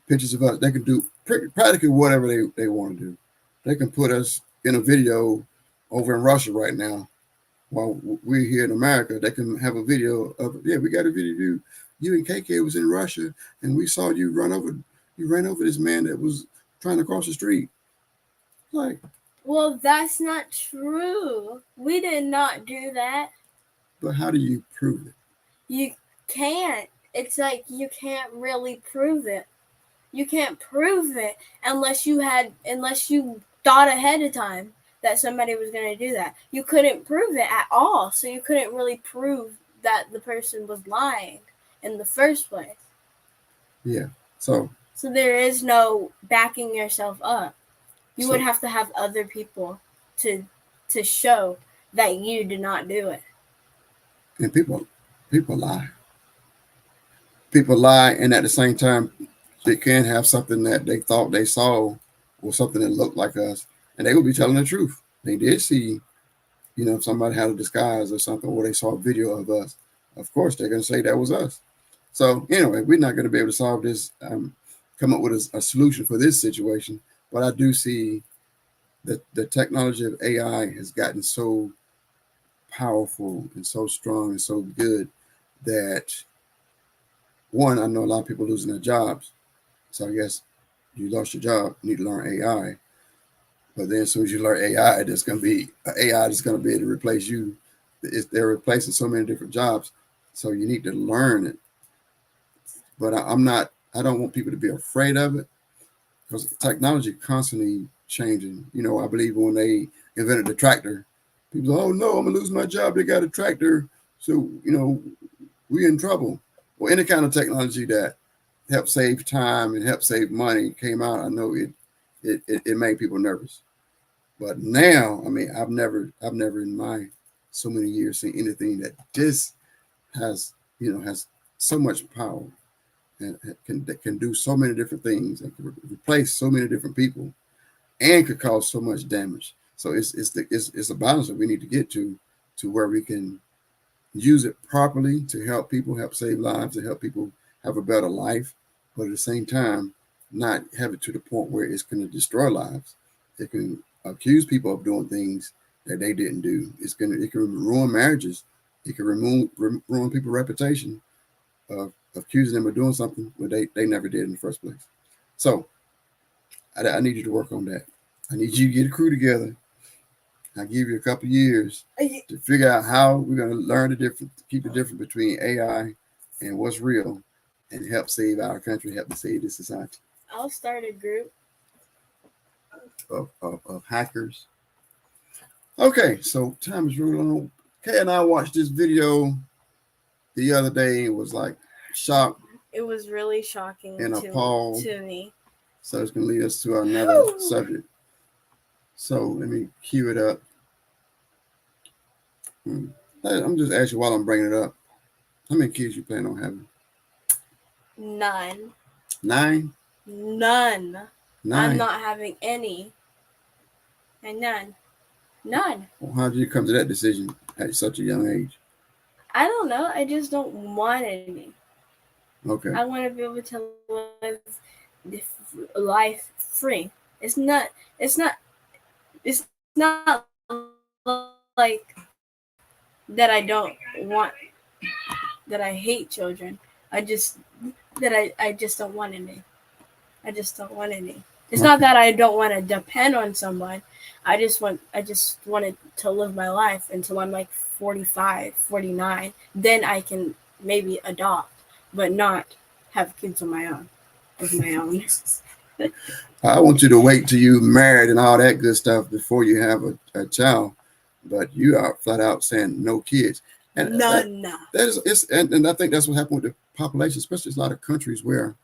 pictures of us. They can do practically whatever they want to do. They can put us in a video over in Russia right now while we're here in America. They can have a video of, we got a video of you. You and KK was in Russia, and we saw you ran over this man that was trying to cross the street. Like, well, that's not true. We did not do that. But how do you prove it? You can't. It's like you can't really prove it. You can't prove it unless you thought ahead of time that somebody was going to do that. You couldn't prove it at all, so you couldn't really prove that the person was lying in the first place. Yeah. So there is no backing yourself up. You would have to have other people to show that you did not do it. And people lie. People lie, and at the same time, they can have something that they thought they saw or something that looked like us, and they will be telling the truth. They did see, if somebody had a disguise or something, or they saw a video of us. Of course, they're going to say that was us. So anyway, we're not going to be able to solve this. come up with a solution for this situation. But I do see that the technology of AI has gotten so powerful and so strong and so good that, one, I know a lot of people losing their jobs. So I guess you lost your job, you need to learn AI. But then as soon as you learn AI, there's going to be AI that's going to be able to replace you. They're replacing so many different jobs. So you need to learn it. But I don't want people to be afraid of it, because technology constantly changing. You know, I believe when they invented the tractor, people, oh no, I'm gonna lose my job. They got a tractor. So, you know, we're in trouble. Well, any kind of technology that help save time and help save money came out, I know it made people nervous. But now, I mean, I've never in my so many years seen anything that this has so much power and that can do so many different things and can replace so many different people and could cause so much damage. So it's a balance that we need to get to where we can use it properly to help people, help save lives, to help people have a better life, but at the same time, not have it to the point where it's going to destroy lives. It can accuse people of doing things that they didn't do. It can ruin marriages. It can ruin people's reputation of accusing them of doing something where they never did in the first place. So I need you to work on that. I need you to get a crew together. I'll give you a couple of years to figure out how we're going to learn the difference, keep the difference between AI and what's real, and help save our country, help to save this society. I'll start a group of hackers. Okay, so time is rolling on. Kay and I watched this video the other day. It was like shocked. It was really shocking and appalled to me. So it's going to lead us to another subject. So let me cue it up. I'm just asking while I'm bringing it up. How many kids you plan on having? None. 9? None. 9. I'm not having any. And none. Well, how did you come to that decision at such a young age? I don't know. I just don't want any. Okay. I want to be able to live life free. It's not like that I don't want, that I hate children. I just don't want any. I just don't want any. It's not that I don't want to depend on someone. I just wanted to live my life until I'm like 45, 49. Then I can maybe adopt, but not have kids of my own. I want you to wait till you're married and all that good stuff before you have a child. But you are flat out saying no kids. And none. And I think that's what happened with the population, especially a lot of countries where,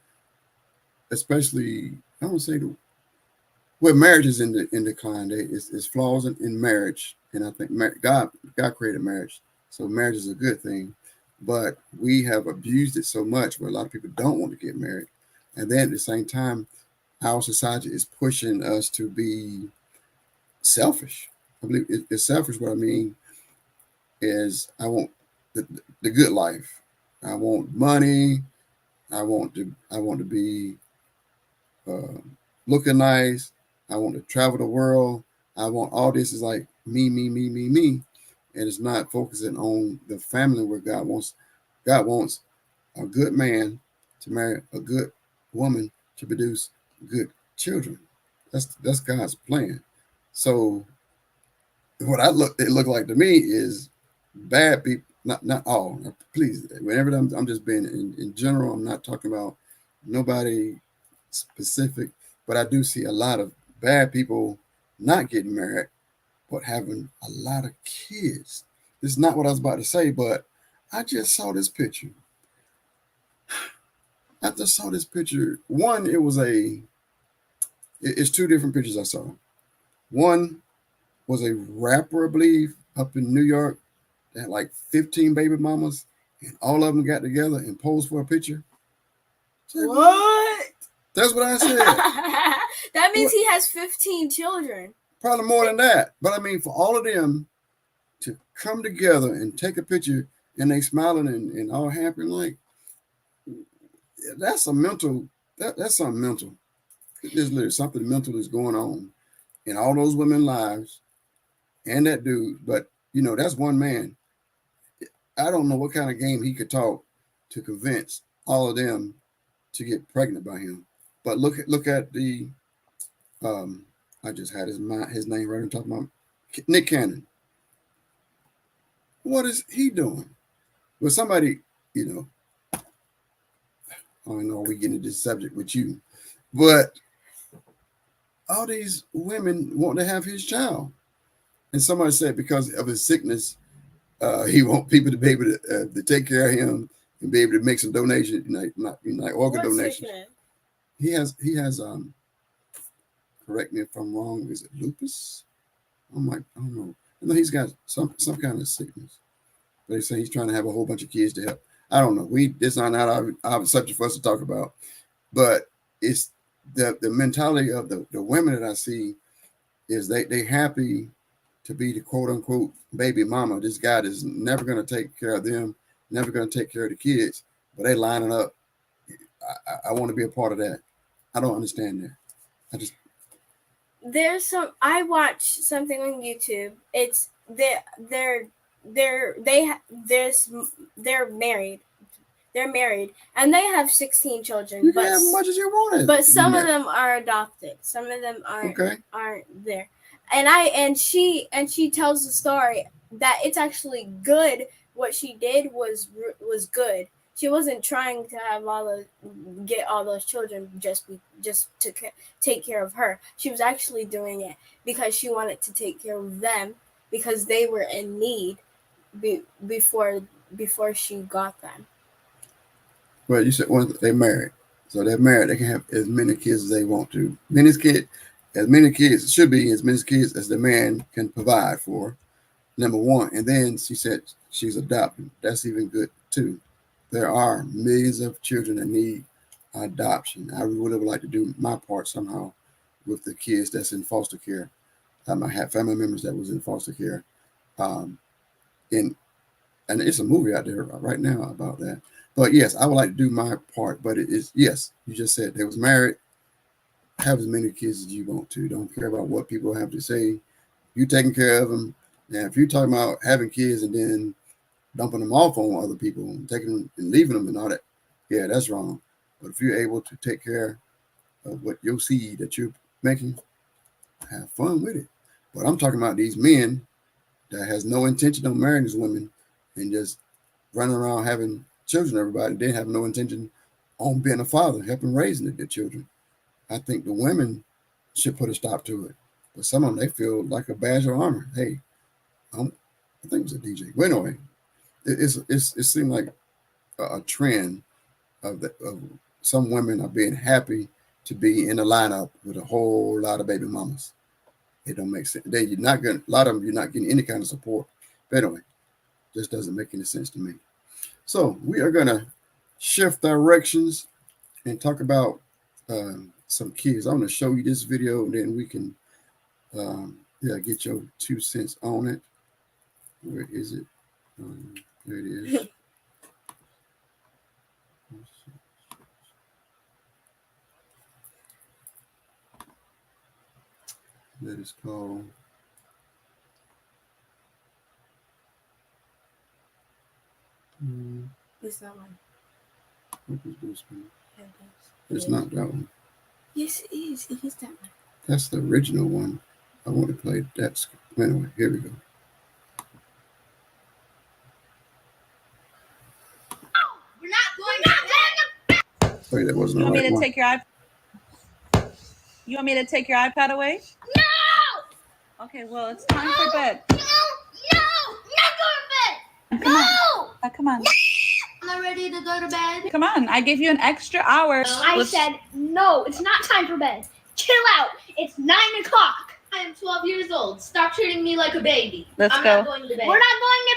especially, I don't say where marriage is in decline. It's flaws in marriage, and I think God created marriage, so marriage is a good thing. But we have abused it so much where a lot of people don't want to get married, and then at the same time, our society is pushing us to be selfish. I believe it's selfish. What I mean is, I want the good life. I want money. I want to be looking nice. I want to travel the world. I want all this is like me, and it's not focusing on the family where God wants. God wants a good man to marry a good woman to produce good children. That's God's plan. So what it looked like to me is bad people. Not all. Please, whenever I'm just being in general. I'm not talking about nobody specific, but I do see a lot of bad people not getting married, but having a lot of kids. This is not what I was about to say, but I just saw this picture. I just saw this picture. One, it's two different pictures I saw. One was a rapper, I believe, up in New York that had like 15 baby mamas, and all of them got together and posed for a picture. What? That's what I said. That means he has 15 children. Probably more than that. But I mean, for all of them to come together and take a picture and they smiling and all happy, like, that's a mental that's something mental. There's literally something mental is going on in all those women's lives and that dude. But that's one man. I don't know what kind of game he could talk to convince all of them to get pregnant by him. But look at the I just had his name right on top of my Nick Cannon. What is he doing? Well, somebody, I don't know, we get into this subject with you, but all these women want to have his child. And somebody said because of his sickness, he want people to be able to take care of him and be able to make some donations, like organ donations. He has correct me if I'm wrong, is it lupus? I don't know. I know he's got some kind of sickness. But they say he's trying to have a whole bunch of kids to help. I don't know. This is not our subject for us to talk about. But it's the mentality of the women that I see is they happy to be the quote unquote baby mama. This guy is never going to take care of them, never going to take care of the kids, but they lining up. I want to be a part of that. I don't understand that. I watched something on YouTube. It's they're married. They're married and they have 16 children. You can have as much as you wanted. But some of them are adopted. Some of them aren't there. And she tells the story that it's actually good. What she did was good. She wasn't trying to get all those children just to take care of her. She was actually doing it because she wanted to take care of them because they were in need before she got them. Well, you said they're married, so they're married. They can have as many kids as they want to. As many kids as the man can provide for. Number one, and then she said she's adopted. That's even good too. There are millions of children that need adoption. I really would like to do my part somehow with the kids that's in foster care. I have family members that was in foster care. And it's a movie out there right now about that. But yes, I would like to do my part. But it is, yes, you just said they was married. Have as many kids as you want to. Don't care about what people have to say. You taking care of them. Now, if you're talking about having kids and then dumping them off on other people and taking them and leaving them and all that, yeah, that's wrong. But if you're able to take care of what your seed that you're making, have fun with it. But I'm talking about these men that has no intention of marrying these women and just running around having children, everybody, they have no intention on being a father, helping raising their children. I think the women should put a stop to it. But some of them, they feel like a badge of honor. Hey, I think it was a DJ. Well, anyway, it seemed like a trend of some women are being happy to be in the lineup with a whole lot of baby mamas. It don't make sense. A lot of them, you're not getting any kind of support. But anyway, just doesn't make any sense to me. So we are gonna shift directions and talk about some kids. I'm gonna show you this video, and then we can get your 2 cents on it. Where is it? There it is. That is called It's that one. what is this one? It's not that one. Yes, it is. It is that one. That's the original one. I want to play that. Anyway, here we go. We're not going to. Sorry, that wasn't You the want right me to one. take your iPad? You want me to take your iPad away? No! Okay, well, it's time for bed. No! Not going to bed! Come No! on. Come on. I'm not ready to go to bed. Come on. I gave you an extra hour. I said, no, it's not time for bed. Chill out. It's 9 o'clock. I am 12 years old. Stop treating me like a baby. Let's I'm go. not going to bed. We're not going to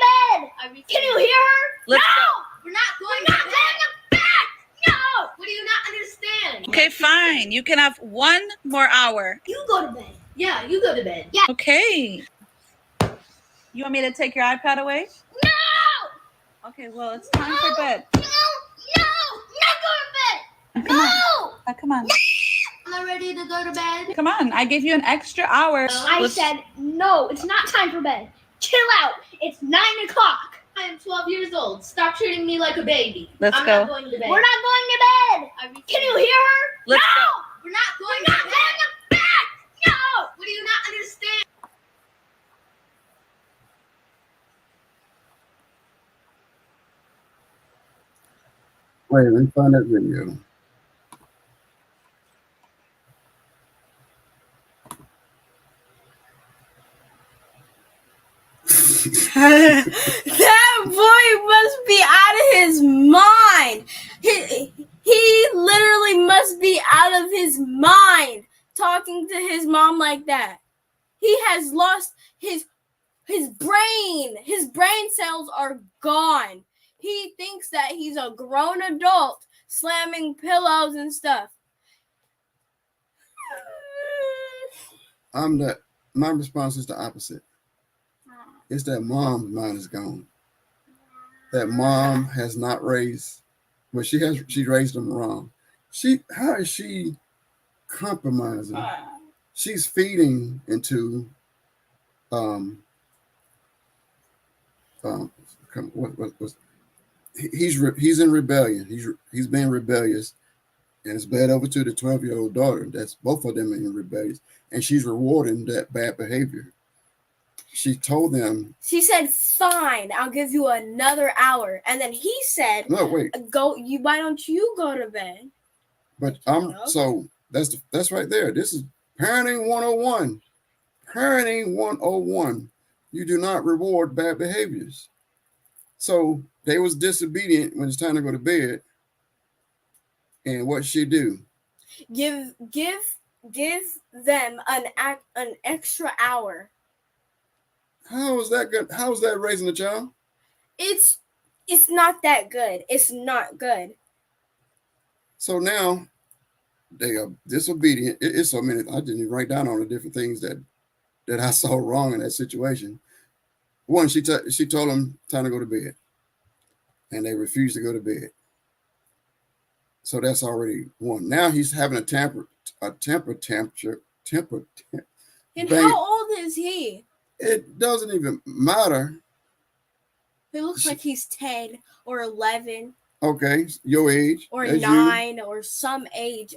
bed. Can you hear her? Let's no! go. We're not going to bed. No! What do you not understand? Okay, fine. You can have 1 more hour. You go to bed. Yeah, you go to bed. Yeah. Okay. You want me to take your iPad away? No! Okay, well, it's time for bed. No! Not going to bed. Come No! on. Come on. I'm not ready to go to bed. Come on. I gave you an extra hour. I said, no, it's not time for bed. Chill out. It's 9 o'clock. I am 12 years old. Stop treating me like a baby. Let's I'm go. not going to bed. We're not going to bed. Can you hear her? Let's no! go. We're not going to bed. No! What do you not understand? Wait, let me find that video. That boy must be out of his mind. He literally must be out of his mind talking to his mom like that. He has lost his brain. His brain cells are gone. He thinks that he's a grown adult slamming pillows and stuff. My response is the opposite. It's that mom's mind is gone. That mom has not raised, well, she raised them wrong. How is she compromising? She's feeding into he's in rebellion. He's being rebellious, and it's bled over to the 12-year-old daughter. That's both of them in rebellion, and she's rewarding that bad behavior. She told them. She said, "Fine, I'll give you another hour." And then he said, "No, wait. Why don't you go to bed?" But so that's right there. This is parenting 101. Parenting 101. You do not reward bad behaviors. So they was disobedient when it's time to go to bed. And what she do? Give them an extra hour. How is that good? How is that raising a child? It's not that good. It's not good. So now they are disobedient. It's so many. I didn't even write down all the different things that I saw wrong in that situation. One, she told them time to go to bed, and they refused to go to bed. So that's already one. Now he's having a temper tantrum. And how old is he? It doesn't even matter. He looks like he's 10 or 11. Okay, your age. Or 9 or some age,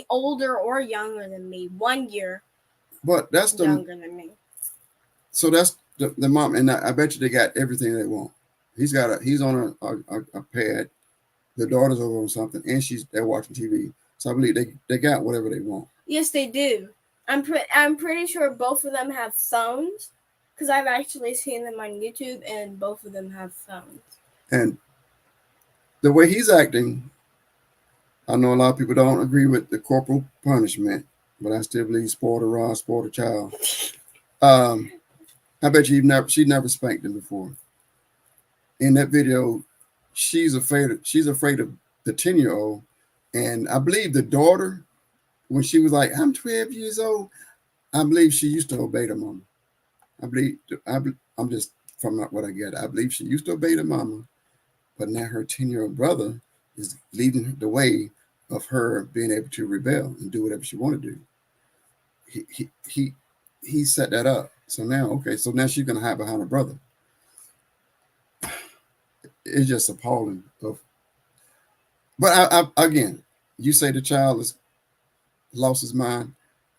older or younger than me. 1 year. But that's younger than me. So that's the mom, and I bet you they got everything they want. He's on a pad. The daughter's over on something, and they're watching TV. So I believe they got whatever they want. Yes, they do. I'm pretty sure both of them have phones, because I've actually seen them on YouTube, and both of them have phones. And the way he's acting, I know a lot of people don't agree with the corporal punishment, but I still believe spoil a rod, spoil a child. I bet you she never spanked him before. In that video, she's afraid of the 10-year-old, and I believe the daughter, when she was like, "I'm 12 years old," I believe she used to obey the mama. I'm just from what I get. I believe she used to obey the mama, but now her 10-year-old brother is leading the way of her being able to rebel and do whatever she want to do. He set that up. So now she's gonna hide behind her brother. It's just appalling. But again, you say the child has lost his mind.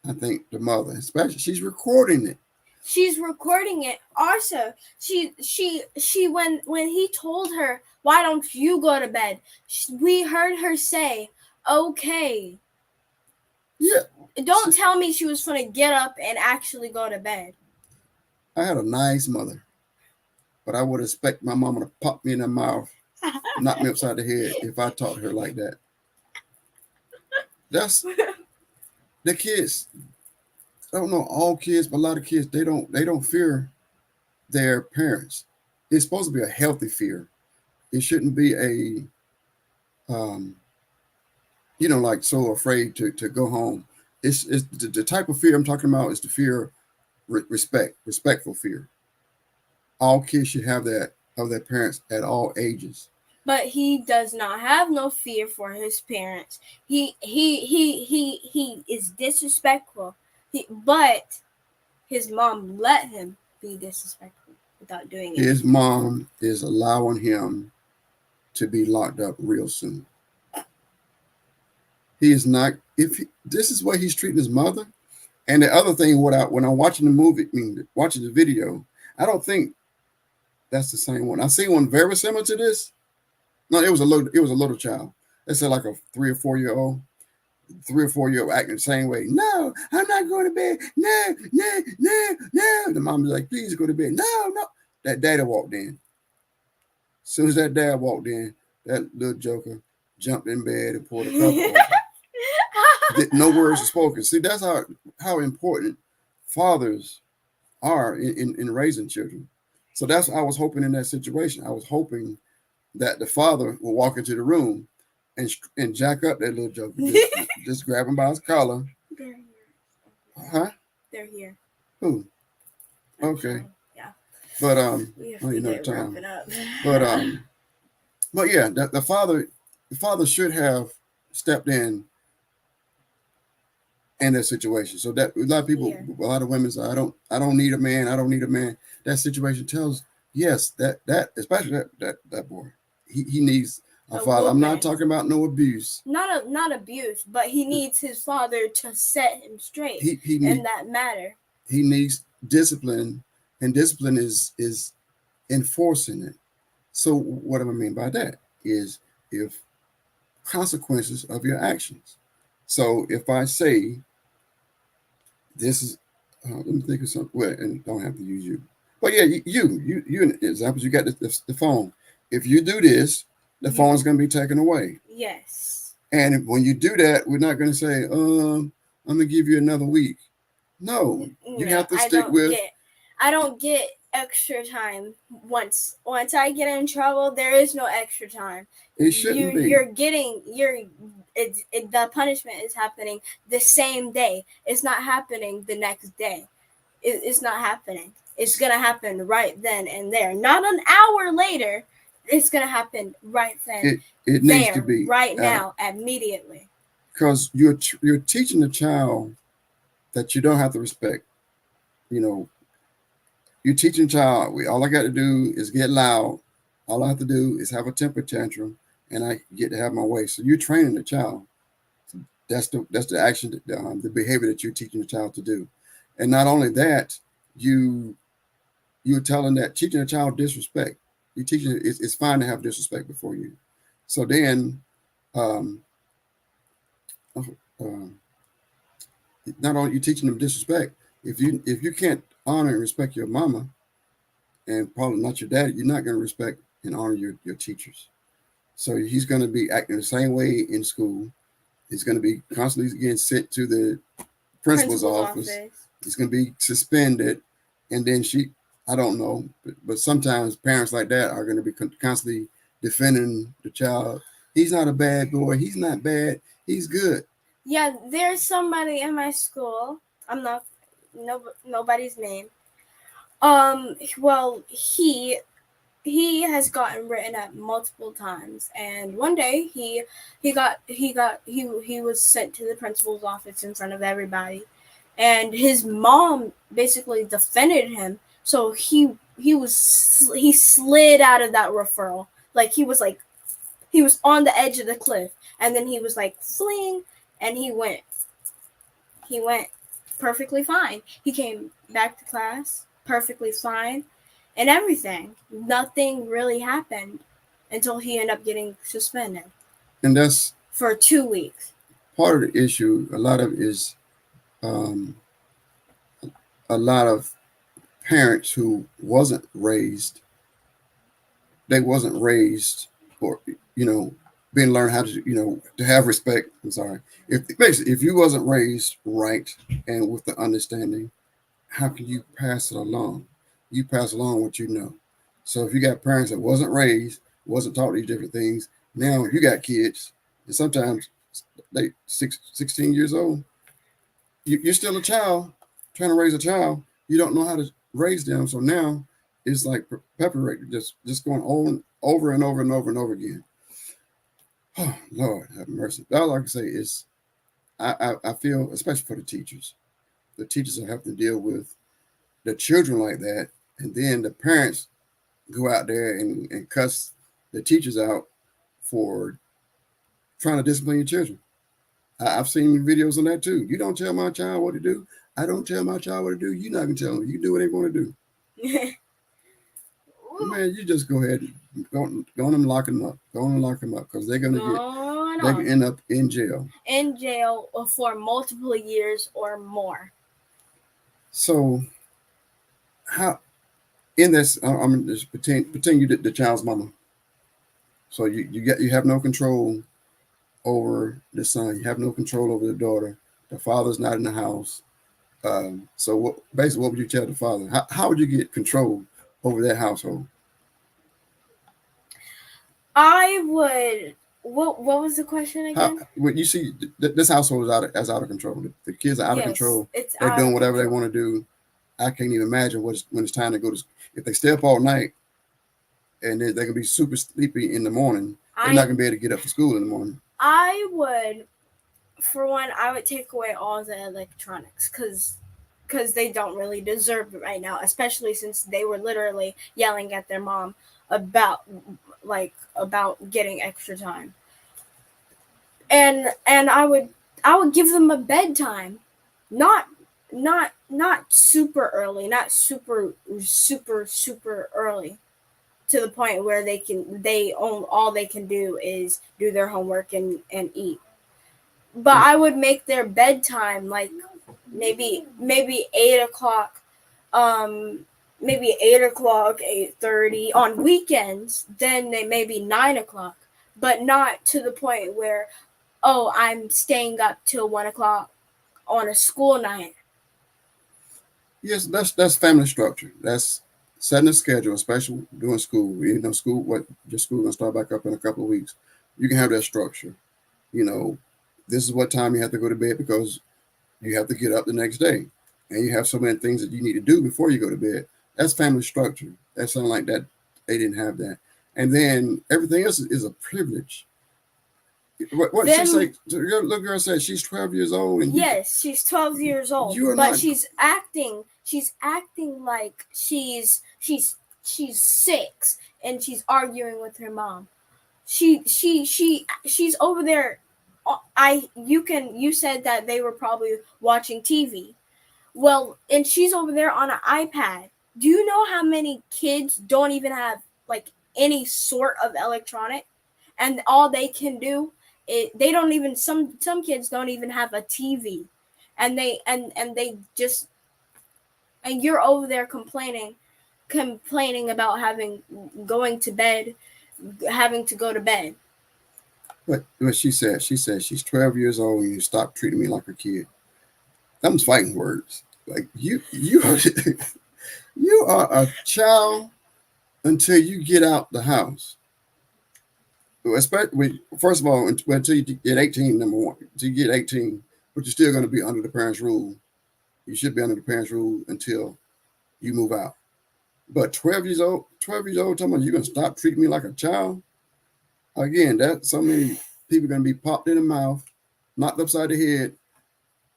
I think the mother, especially, she's recording it. She's recording it. Also, she when he told her, "Why don't you go to bed?" We heard her say, "Okay." Yeah. Don't tell me she was going to get up and actually go to bed. I had a nice mother, but I would expect my mama to pop me in the mouth, knock me upside the head if I taught her like that. That's the kids. I don't know all kids, but a lot of kids, they don't fear their parents. It's supposed to be a healthy fear. It shouldn't be a like so afraid to go home. It's the type of fear I'm talking about is the fear, respectful fear. All kids should have that of their parents at all ages. but he does not have no fear for his parents. He is disrespectful. But his mom let him be disrespectful without doing it. His mom is allowing him to be locked up real soon. He is not. This is what he's treating his mother. And the other thing, when I'm watching the movie, watching the video, I don't think that's the same one. I seen one very similar to this. No, it was a little child. They said like a 3 or 4 year old. 3 or 4 year old acting the same way. No, I'm not going to bed. No, no, no, no. The mom was like, please go to bed. No, no. That daddy walked in. As soon as that dad walked in, that little joker jumped in bed and pulled a cover over. No words were spoken. See, that's how important fathers are in raising children. So that's what I was hoping in that situation. I was hoping that the father will walk into the room and jack up that little joker. Just grab him by his collar. They're here. Huh? They're here. Who? Okay. Yeah. But we have I to need another get time. wrap it up. But yeah, the father should have stepped in that situation. So that a lot of people, a lot of women say, I don't need a man. I don't need a man. That situation tells, yes, that especially that boy, he needs a father. I'm not talking about no abuse. Not abuse, but he needs his father to set him straight in that matter. He needs discipline, and discipline is enforcing it. So what do I mean by that? Is if consequences of your actions. So if I say this is, let me think of something. Well, and don't have to use you. But yeah, you examples. You got the phone. If you do this, the phone is going to be taken away. Yes. And when you do that, we're not going to say, I'm going to give you another week. No, you have to stick with. I don't get extra time. Once I get in trouble, there is no extra time. It shouldn't be. The punishment is happening the same day. It's not happening the next day. It's not happening. It's gonna happen right then and there. Not an hour later. It's gonna happen right then. It needs to be right now, immediately. Because you're teaching the child that you don't have to respect. You're teaching child, all I got to do is get loud. All I have to do is have a temper tantrum, and I get to have my way. So you're training the child. That's the action, the behavior that you're teaching the child to do. And not only that, you're teaching a child disrespect. You're teaching it's fine to have disrespect before you. So then, not only you teaching them disrespect, if you can't honor and respect your mama, and probably not your daddy, you're not going to respect and honor your teachers. So he's going to be acting the same way in school. He's going to be constantly getting sent to the principal's office. He's going to be suspended, and then I don't know, but sometimes parents like that are going to be constantly defending the child. He's not a bad boy. He's not bad. He's good. Yeah, there's somebody in my school. I'm not nobody's name. Well, he has gotten written at multiple times, and one day he was sent to the principal's office in front of everybody, and his mom basically defended him. So he slid out of that referral, like he was on the edge of the cliff, and then he was like fling, and he went perfectly fine. He came back to class perfectly fine and everything. Nothing really happened until he ended up getting suspended. And that's for 2 weeks. Part of the issue, a lot of is a lot of parents who wasn't raised or, being learned how to, to have respect. I'm sorry. If you wasn't raised right and with the understanding, how can you pass it along? You pass along what you know. So if you got parents that wasn't raised, wasn't taught these different things, now you got kids, and sometimes they 16 years old. You're still a child, trying to raise a child. You don't know how to raise them. So now it's like perpetuating, just going over and over and over and over again. Oh, Lord, have mercy. All I can say is I feel, especially for the teachers will have to deal with the children like that. And then the parents go out there and cuss the teachers out for trying to discipline your children. I've seen videos on that too. You don't tell my child what to do. I don't tell my child what to do. You're not going to tell them. You do what they want to do. Man, you just go ahead and go on and lock them up. Go on and lock them up because they're going to they can end up in jail. In jail for multiple years or more. So, how in this? I'm just pretend you the child's mama. So you have no control over the son. You have no control over the daughter. The father's not in the house. So basically, what would you tell the father? How would you get control over that household? I would. What was the question again? When you see this household is out of control. The kids are out of control. They're doing whatever they want to do. I can't even imagine when it's time to go to. If they stay up all night, and they can be super sleepy in the morning, they're not gonna be able to get up for school in the morning. I would, for one, I would take away all the electronics because they don't really deserve it right now, especially since they were literally yelling at their mom about getting extra time. And I would give them a bedtime, not super early, not super early, to the point where all they can do is do their homework and eat. But I would make their bedtime like maybe 8:00, maybe 8:00, 8:30 on weekends. Then they maybe 9:00, but not to the point where, oh, I'm staying up till 1:00 on a school night. Yes, that's family structure. That's setting a schedule, especially during school. You know, your school gonna start back up in a couple of weeks. You can have that structure. You know, this is what time you have to go to bed because you have to get up the next day, and you have so many things that you need to do before you go to bed. That's family structure. That sounds like that they didn't have that, and then everything else is a privilege. What she say? The little girl said she's 12 years old, and yes, she's 12 years old, but she's acting like she's 6 and she's arguing with her mom. She's over there. You said that they were probably watching TV. Well, and she's over there on an iPad. Do you know how many kids don't even have like any sort of electronic, and all they can do they don't even some kids don't even have a TV, and they just, and you're over there complaining about having to go to bed. But what she said she's 12 years old and you stop treating me like a kid. Them's fighting words. Like you you are a child until you get out the house. Especially, first of all, until you get 18, number one, until you get 18, but you're still going to be under the parents' rule. You should be under the parents' rule until you move out. But 12 years old, talking about you're going to stop treating me like a child? Again, that so many people are going to be popped in the mouth, knocked upside the head.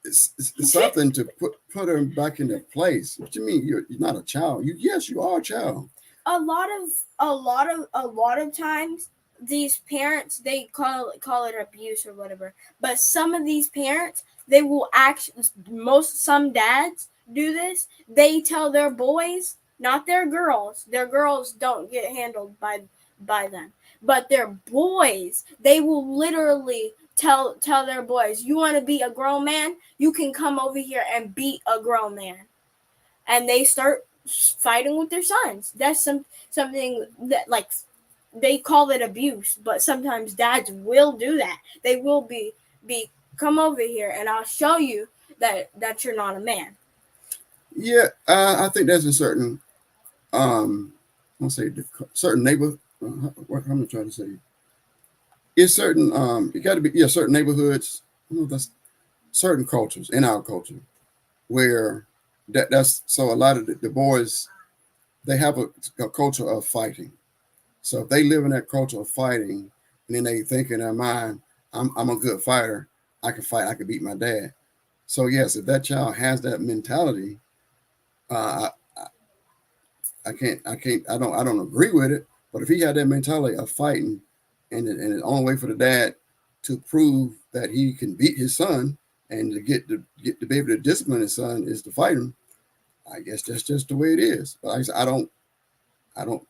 It's something to put them back into place. What do you mean you're not a child? Yes, you are a child. A lot of times, these parents, they call it abuse or whatever. But some of these parents, they will some dads do this. They tell their boys, not their girls. Their girls don't get handled by them. But their boys, they will literally tell their boys, you want to be a grown man? You can come over here and be a grown man. And they start fighting with their sons. That's something that, like, they call it abuse, but sometimes dads will do that. They will be come over here and I'll show you that you're not a man. Yeah, I think there's a certain certain neighborhood. What I'm trying to say. It's certain it got to be certain neighborhoods. That's certain cultures in our culture where that's so a lot of the boys, they have a culture of fighting. So if they live in that culture of fighting, and then they think in their mind, I'm a good fighter, I can fight, I can beat my dad. So yes, if that child has that mentality, uh, I don't agree with it. But if he had that mentality of fighting, and the only way for the dad to prove that he can beat his son and to be able to discipline his son is to fight him, I guess that's just the way it is. But I don't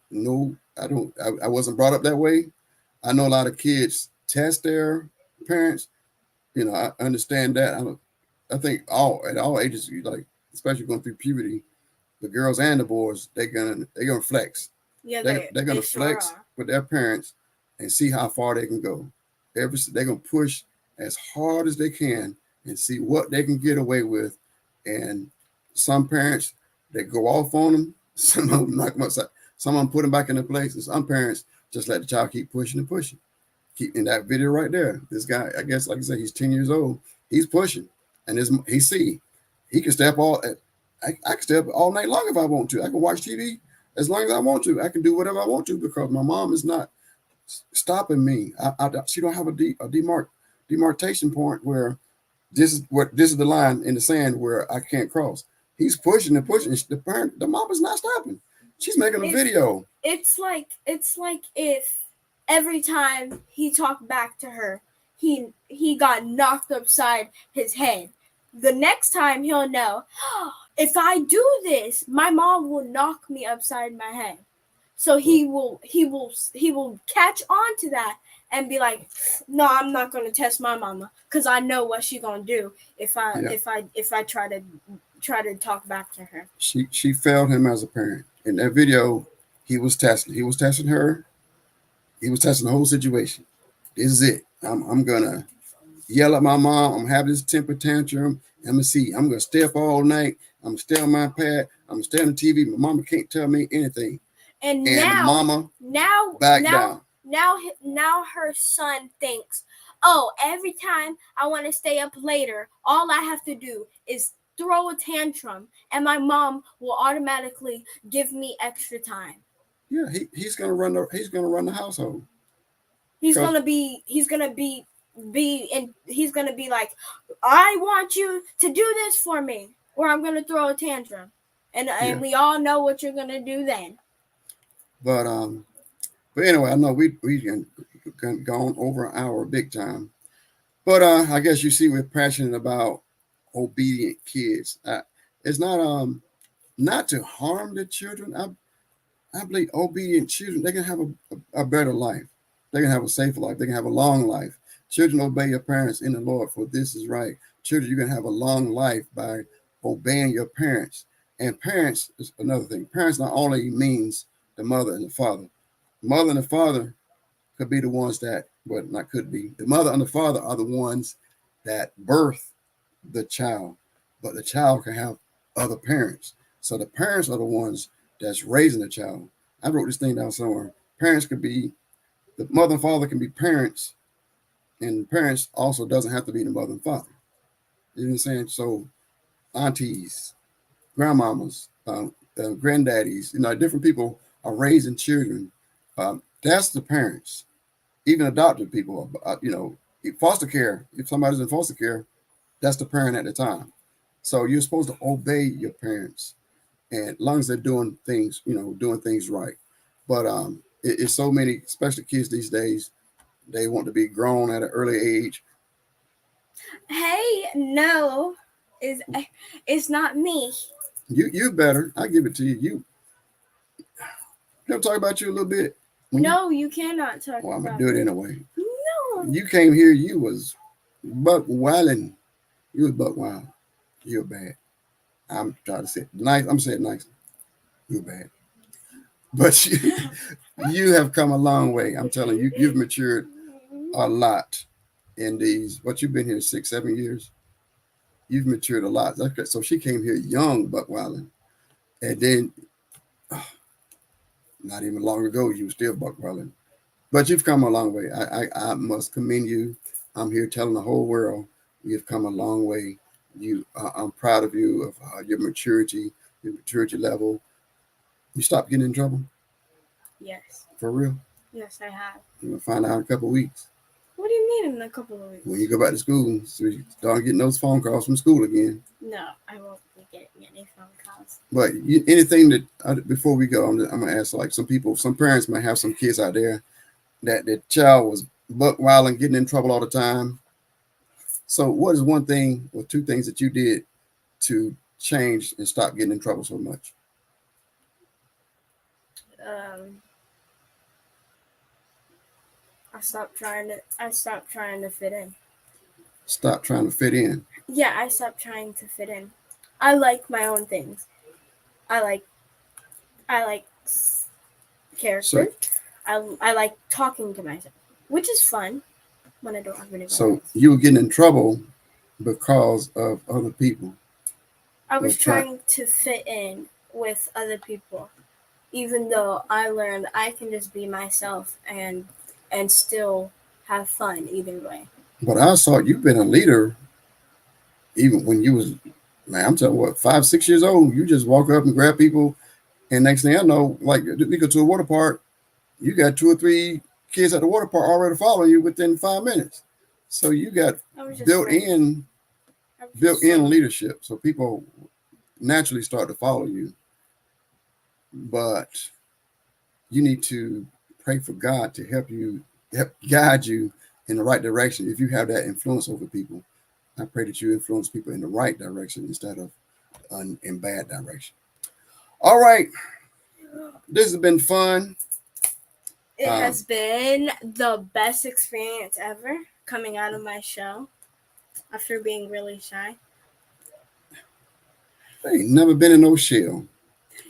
know. I wasn't brought up that way. I know a lot of kids test their parents. I understand that. I think at all ages, like especially going through puberty, the girls and the boys, they're gonna flex. Yeah, They're gonna sure flex are. with their parents and see how far they can go. They're gonna push as hard as they can and see what they can get away with. And some parents, they go off on them. Some of them knock them upside. Some of them put them back in their place. And some parents just let the child keep pushing and pushing. Keep in that video right there. This guy, I guess, like I said, he's 10 years old. He's pushing, and he can stay up I can stay up all night long if I want to. I can watch TV as long as I want to. I can do whatever I want to because my mom is not stopping me. She don't have a demarcation point where this is the line in the sand where I can't cross. He's pushing and pushing. The mom is not stopping. She's making a video. It's like if every time he talked back to her, he got knocked upside his head. The next time he'll know, if I do this, my mom will knock me upside my head. So he will catch on to that and be like, no, I'm not gonna test my mama because I know what she's gonna do if I try to talk back to her. She failed him as a parent. In that video, he was testing her. He was testing the whole situation. This is it. I'm gonna yell at my mom. I'm having this temper tantrum. I'm gonna stay up all night. I'm gonna stay on my pad. I'm gonna stay on the TV. My mama can't tell me anything. And now her son thinks, oh, every time I want to stay up later, all I have to do is throw a tantrum, and my mom will automatically give me extra time. Yeah, he's gonna run the household. He's gonna be like, I want you to do this for me, or I'm gonna throw a tantrum, and we all know what you're gonna do then. But anyway, I know we gone over an hour big time. But I guess you see we're passionate about obedient kids. It's not to harm the children. I believe obedient children, they can have a better life. They can have a safer life. They can have a long life. Children, obey your parents in the Lord, for this is right. Children, you can have a long life by obeying your parents. And parents is another thing. Parents not only means the mother and the father. The mother and the father could be the ones that, well, not could be. The mother and the father are the ones that birth the child, but the child can have other parents. So the parents are the ones that's raising the child. I wrote this thing down somewhere. The mother and father can be parents, and parents also doesn't have to be the mother and father. You know what I'm saying? So aunties, grandmamas, granddaddies, different people are raising children. That's the parents. Even adopted people, foster care. If somebody's in foster care, that's the parent at the time. So you're supposed to obey your parents, and as long as they're doing things right. But it's so many, especially kids these days, they want to be grown at an early age. Hey, no, it's not me. You better. I give it to you. Can I talk about you a little bit? No, you cannot talk. Well, I'm gonna do it anyway. No. You came here. You was buck wilding. You was buck wild. You're bad. I'm trying to say it nice. I'm saying nice. You're bad. But you have come a long way. I'm telling you, you've matured a lot in these. What you've been here 6-7 years. You've matured a lot. So she came here young, buck wilding, and then not even long ago you were still buck wilding. But you've come a long way. I must commend you. I'm here telling the whole world you've come a long way. I'm proud of you, of your maturity level. You stopped getting in trouble? Yes. For real? Yes, I have. You're going to find out in a couple of weeks. What do you mean in a couple of weeks? When you go back to school, so you start getting those phone calls from school again. No, I won't be getting any phone calls. But anything that, before we go, I'm going to ask, like, some parents might have some kids out there that their child was buck wild and getting in trouble all the time. So what is one thing or two things that you did to change and stop getting in trouble so much? I stopped trying to fit in. Stop trying to fit in. Yeah, I stopped trying to fit in. I like my own things. I like character. So, I like talking to myself, which is fun when I don't have anybody so else. you were getting in trouble because of other people. I was trying to fit in with other people, even though I learned I can just be myself and still have fun either way. But I saw you've been a leader even when you was, man, I'm telling you what, 5, 6 years old. You just walk up and grab people, and next thing I know, like we go to a water park, you got 2 or 3 kids at the water park already following you within 5 minutes. So you got built-in leadership. So people naturally start to follow you. But you need to pray for God to help guide you in the right direction. If you have that influence over people, I pray that you influence people in the right direction instead of in bad direction. All right. This has been fun. It has been the best experience ever coming out of my show after being really shy. I ain't never been in no shell.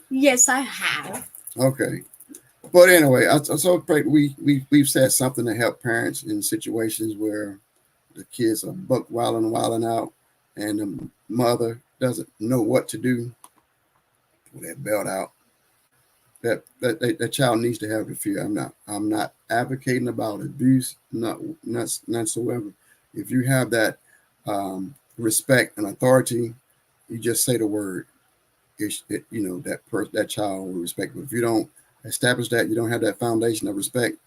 Yes, I have. Okay. But anyway, I so pray we've said something to help parents in situations where the kids are buck wilding out, and the mother doesn't know what to do. Pull that belt out. That child needs to have the fear. I'm not advocating about abuse, not whatsoever. If you have that respect and authority, you just say the word. That child will respect. But if you don't establish that, you don't have that foundation of respect,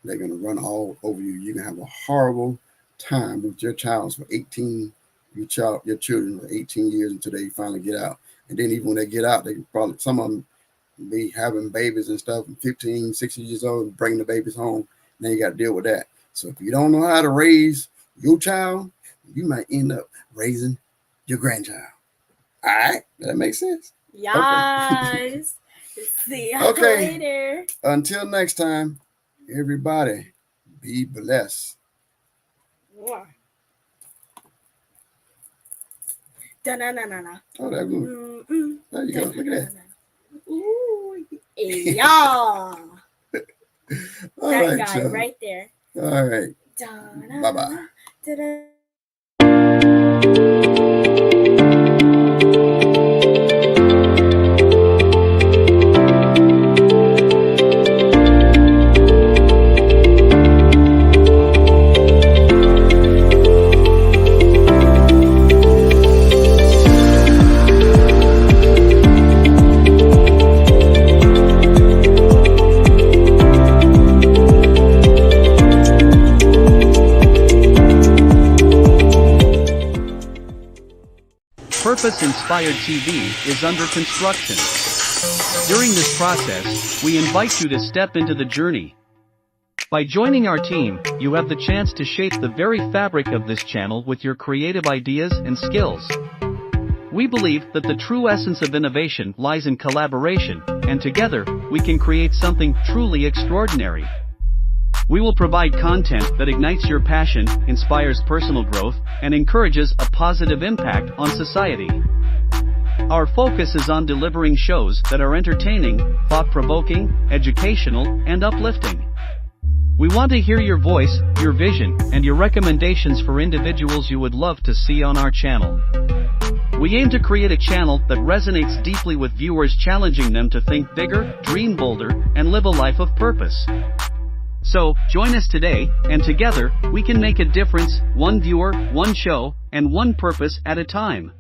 they're gonna run all over you. You're gonna have a horrible time with your child for 18. Your children for 18 years until they finally get out. And then even when they get out, they probably, some of them be having babies and stuff, 15, 16 years old, and bringing the babies home. Then you got to deal with that. So if you don't know how to raise your child, you might end up raising your grandchild. All right, that makes sense. Yes. Okay. See you later. Until next time, everybody, be blessed. Yeah. Da-na-na-na-na. Oh, that's good. There you go. Look at that. Ooh, yeah. That guy right there. All right. Bye-bye. Purpose-Inspired TV is under construction. During this process, we invite you to step into the journey. By joining our team, you have the chance to shape the very fabric of this channel with your creative ideas and skills. We believe that the true essence of innovation lies in collaboration, and together, we can create something truly extraordinary. We will provide content that ignites your passion, inspires personal growth, and encourages a positive impact on society. Our focus is on delivering shows that are entertaining, thought-provoking, educational, and uplifting. We want to hear your voice, your vision, and your recommendations for individuals you would love to see on our channel. We aim to create a channel that resonates deeply with viewers, challenging them to think bigger, dream bolder, and live a life of purpose. So, join us today, and together, we can make a difference, one viewer, one show, and one purpose at a time.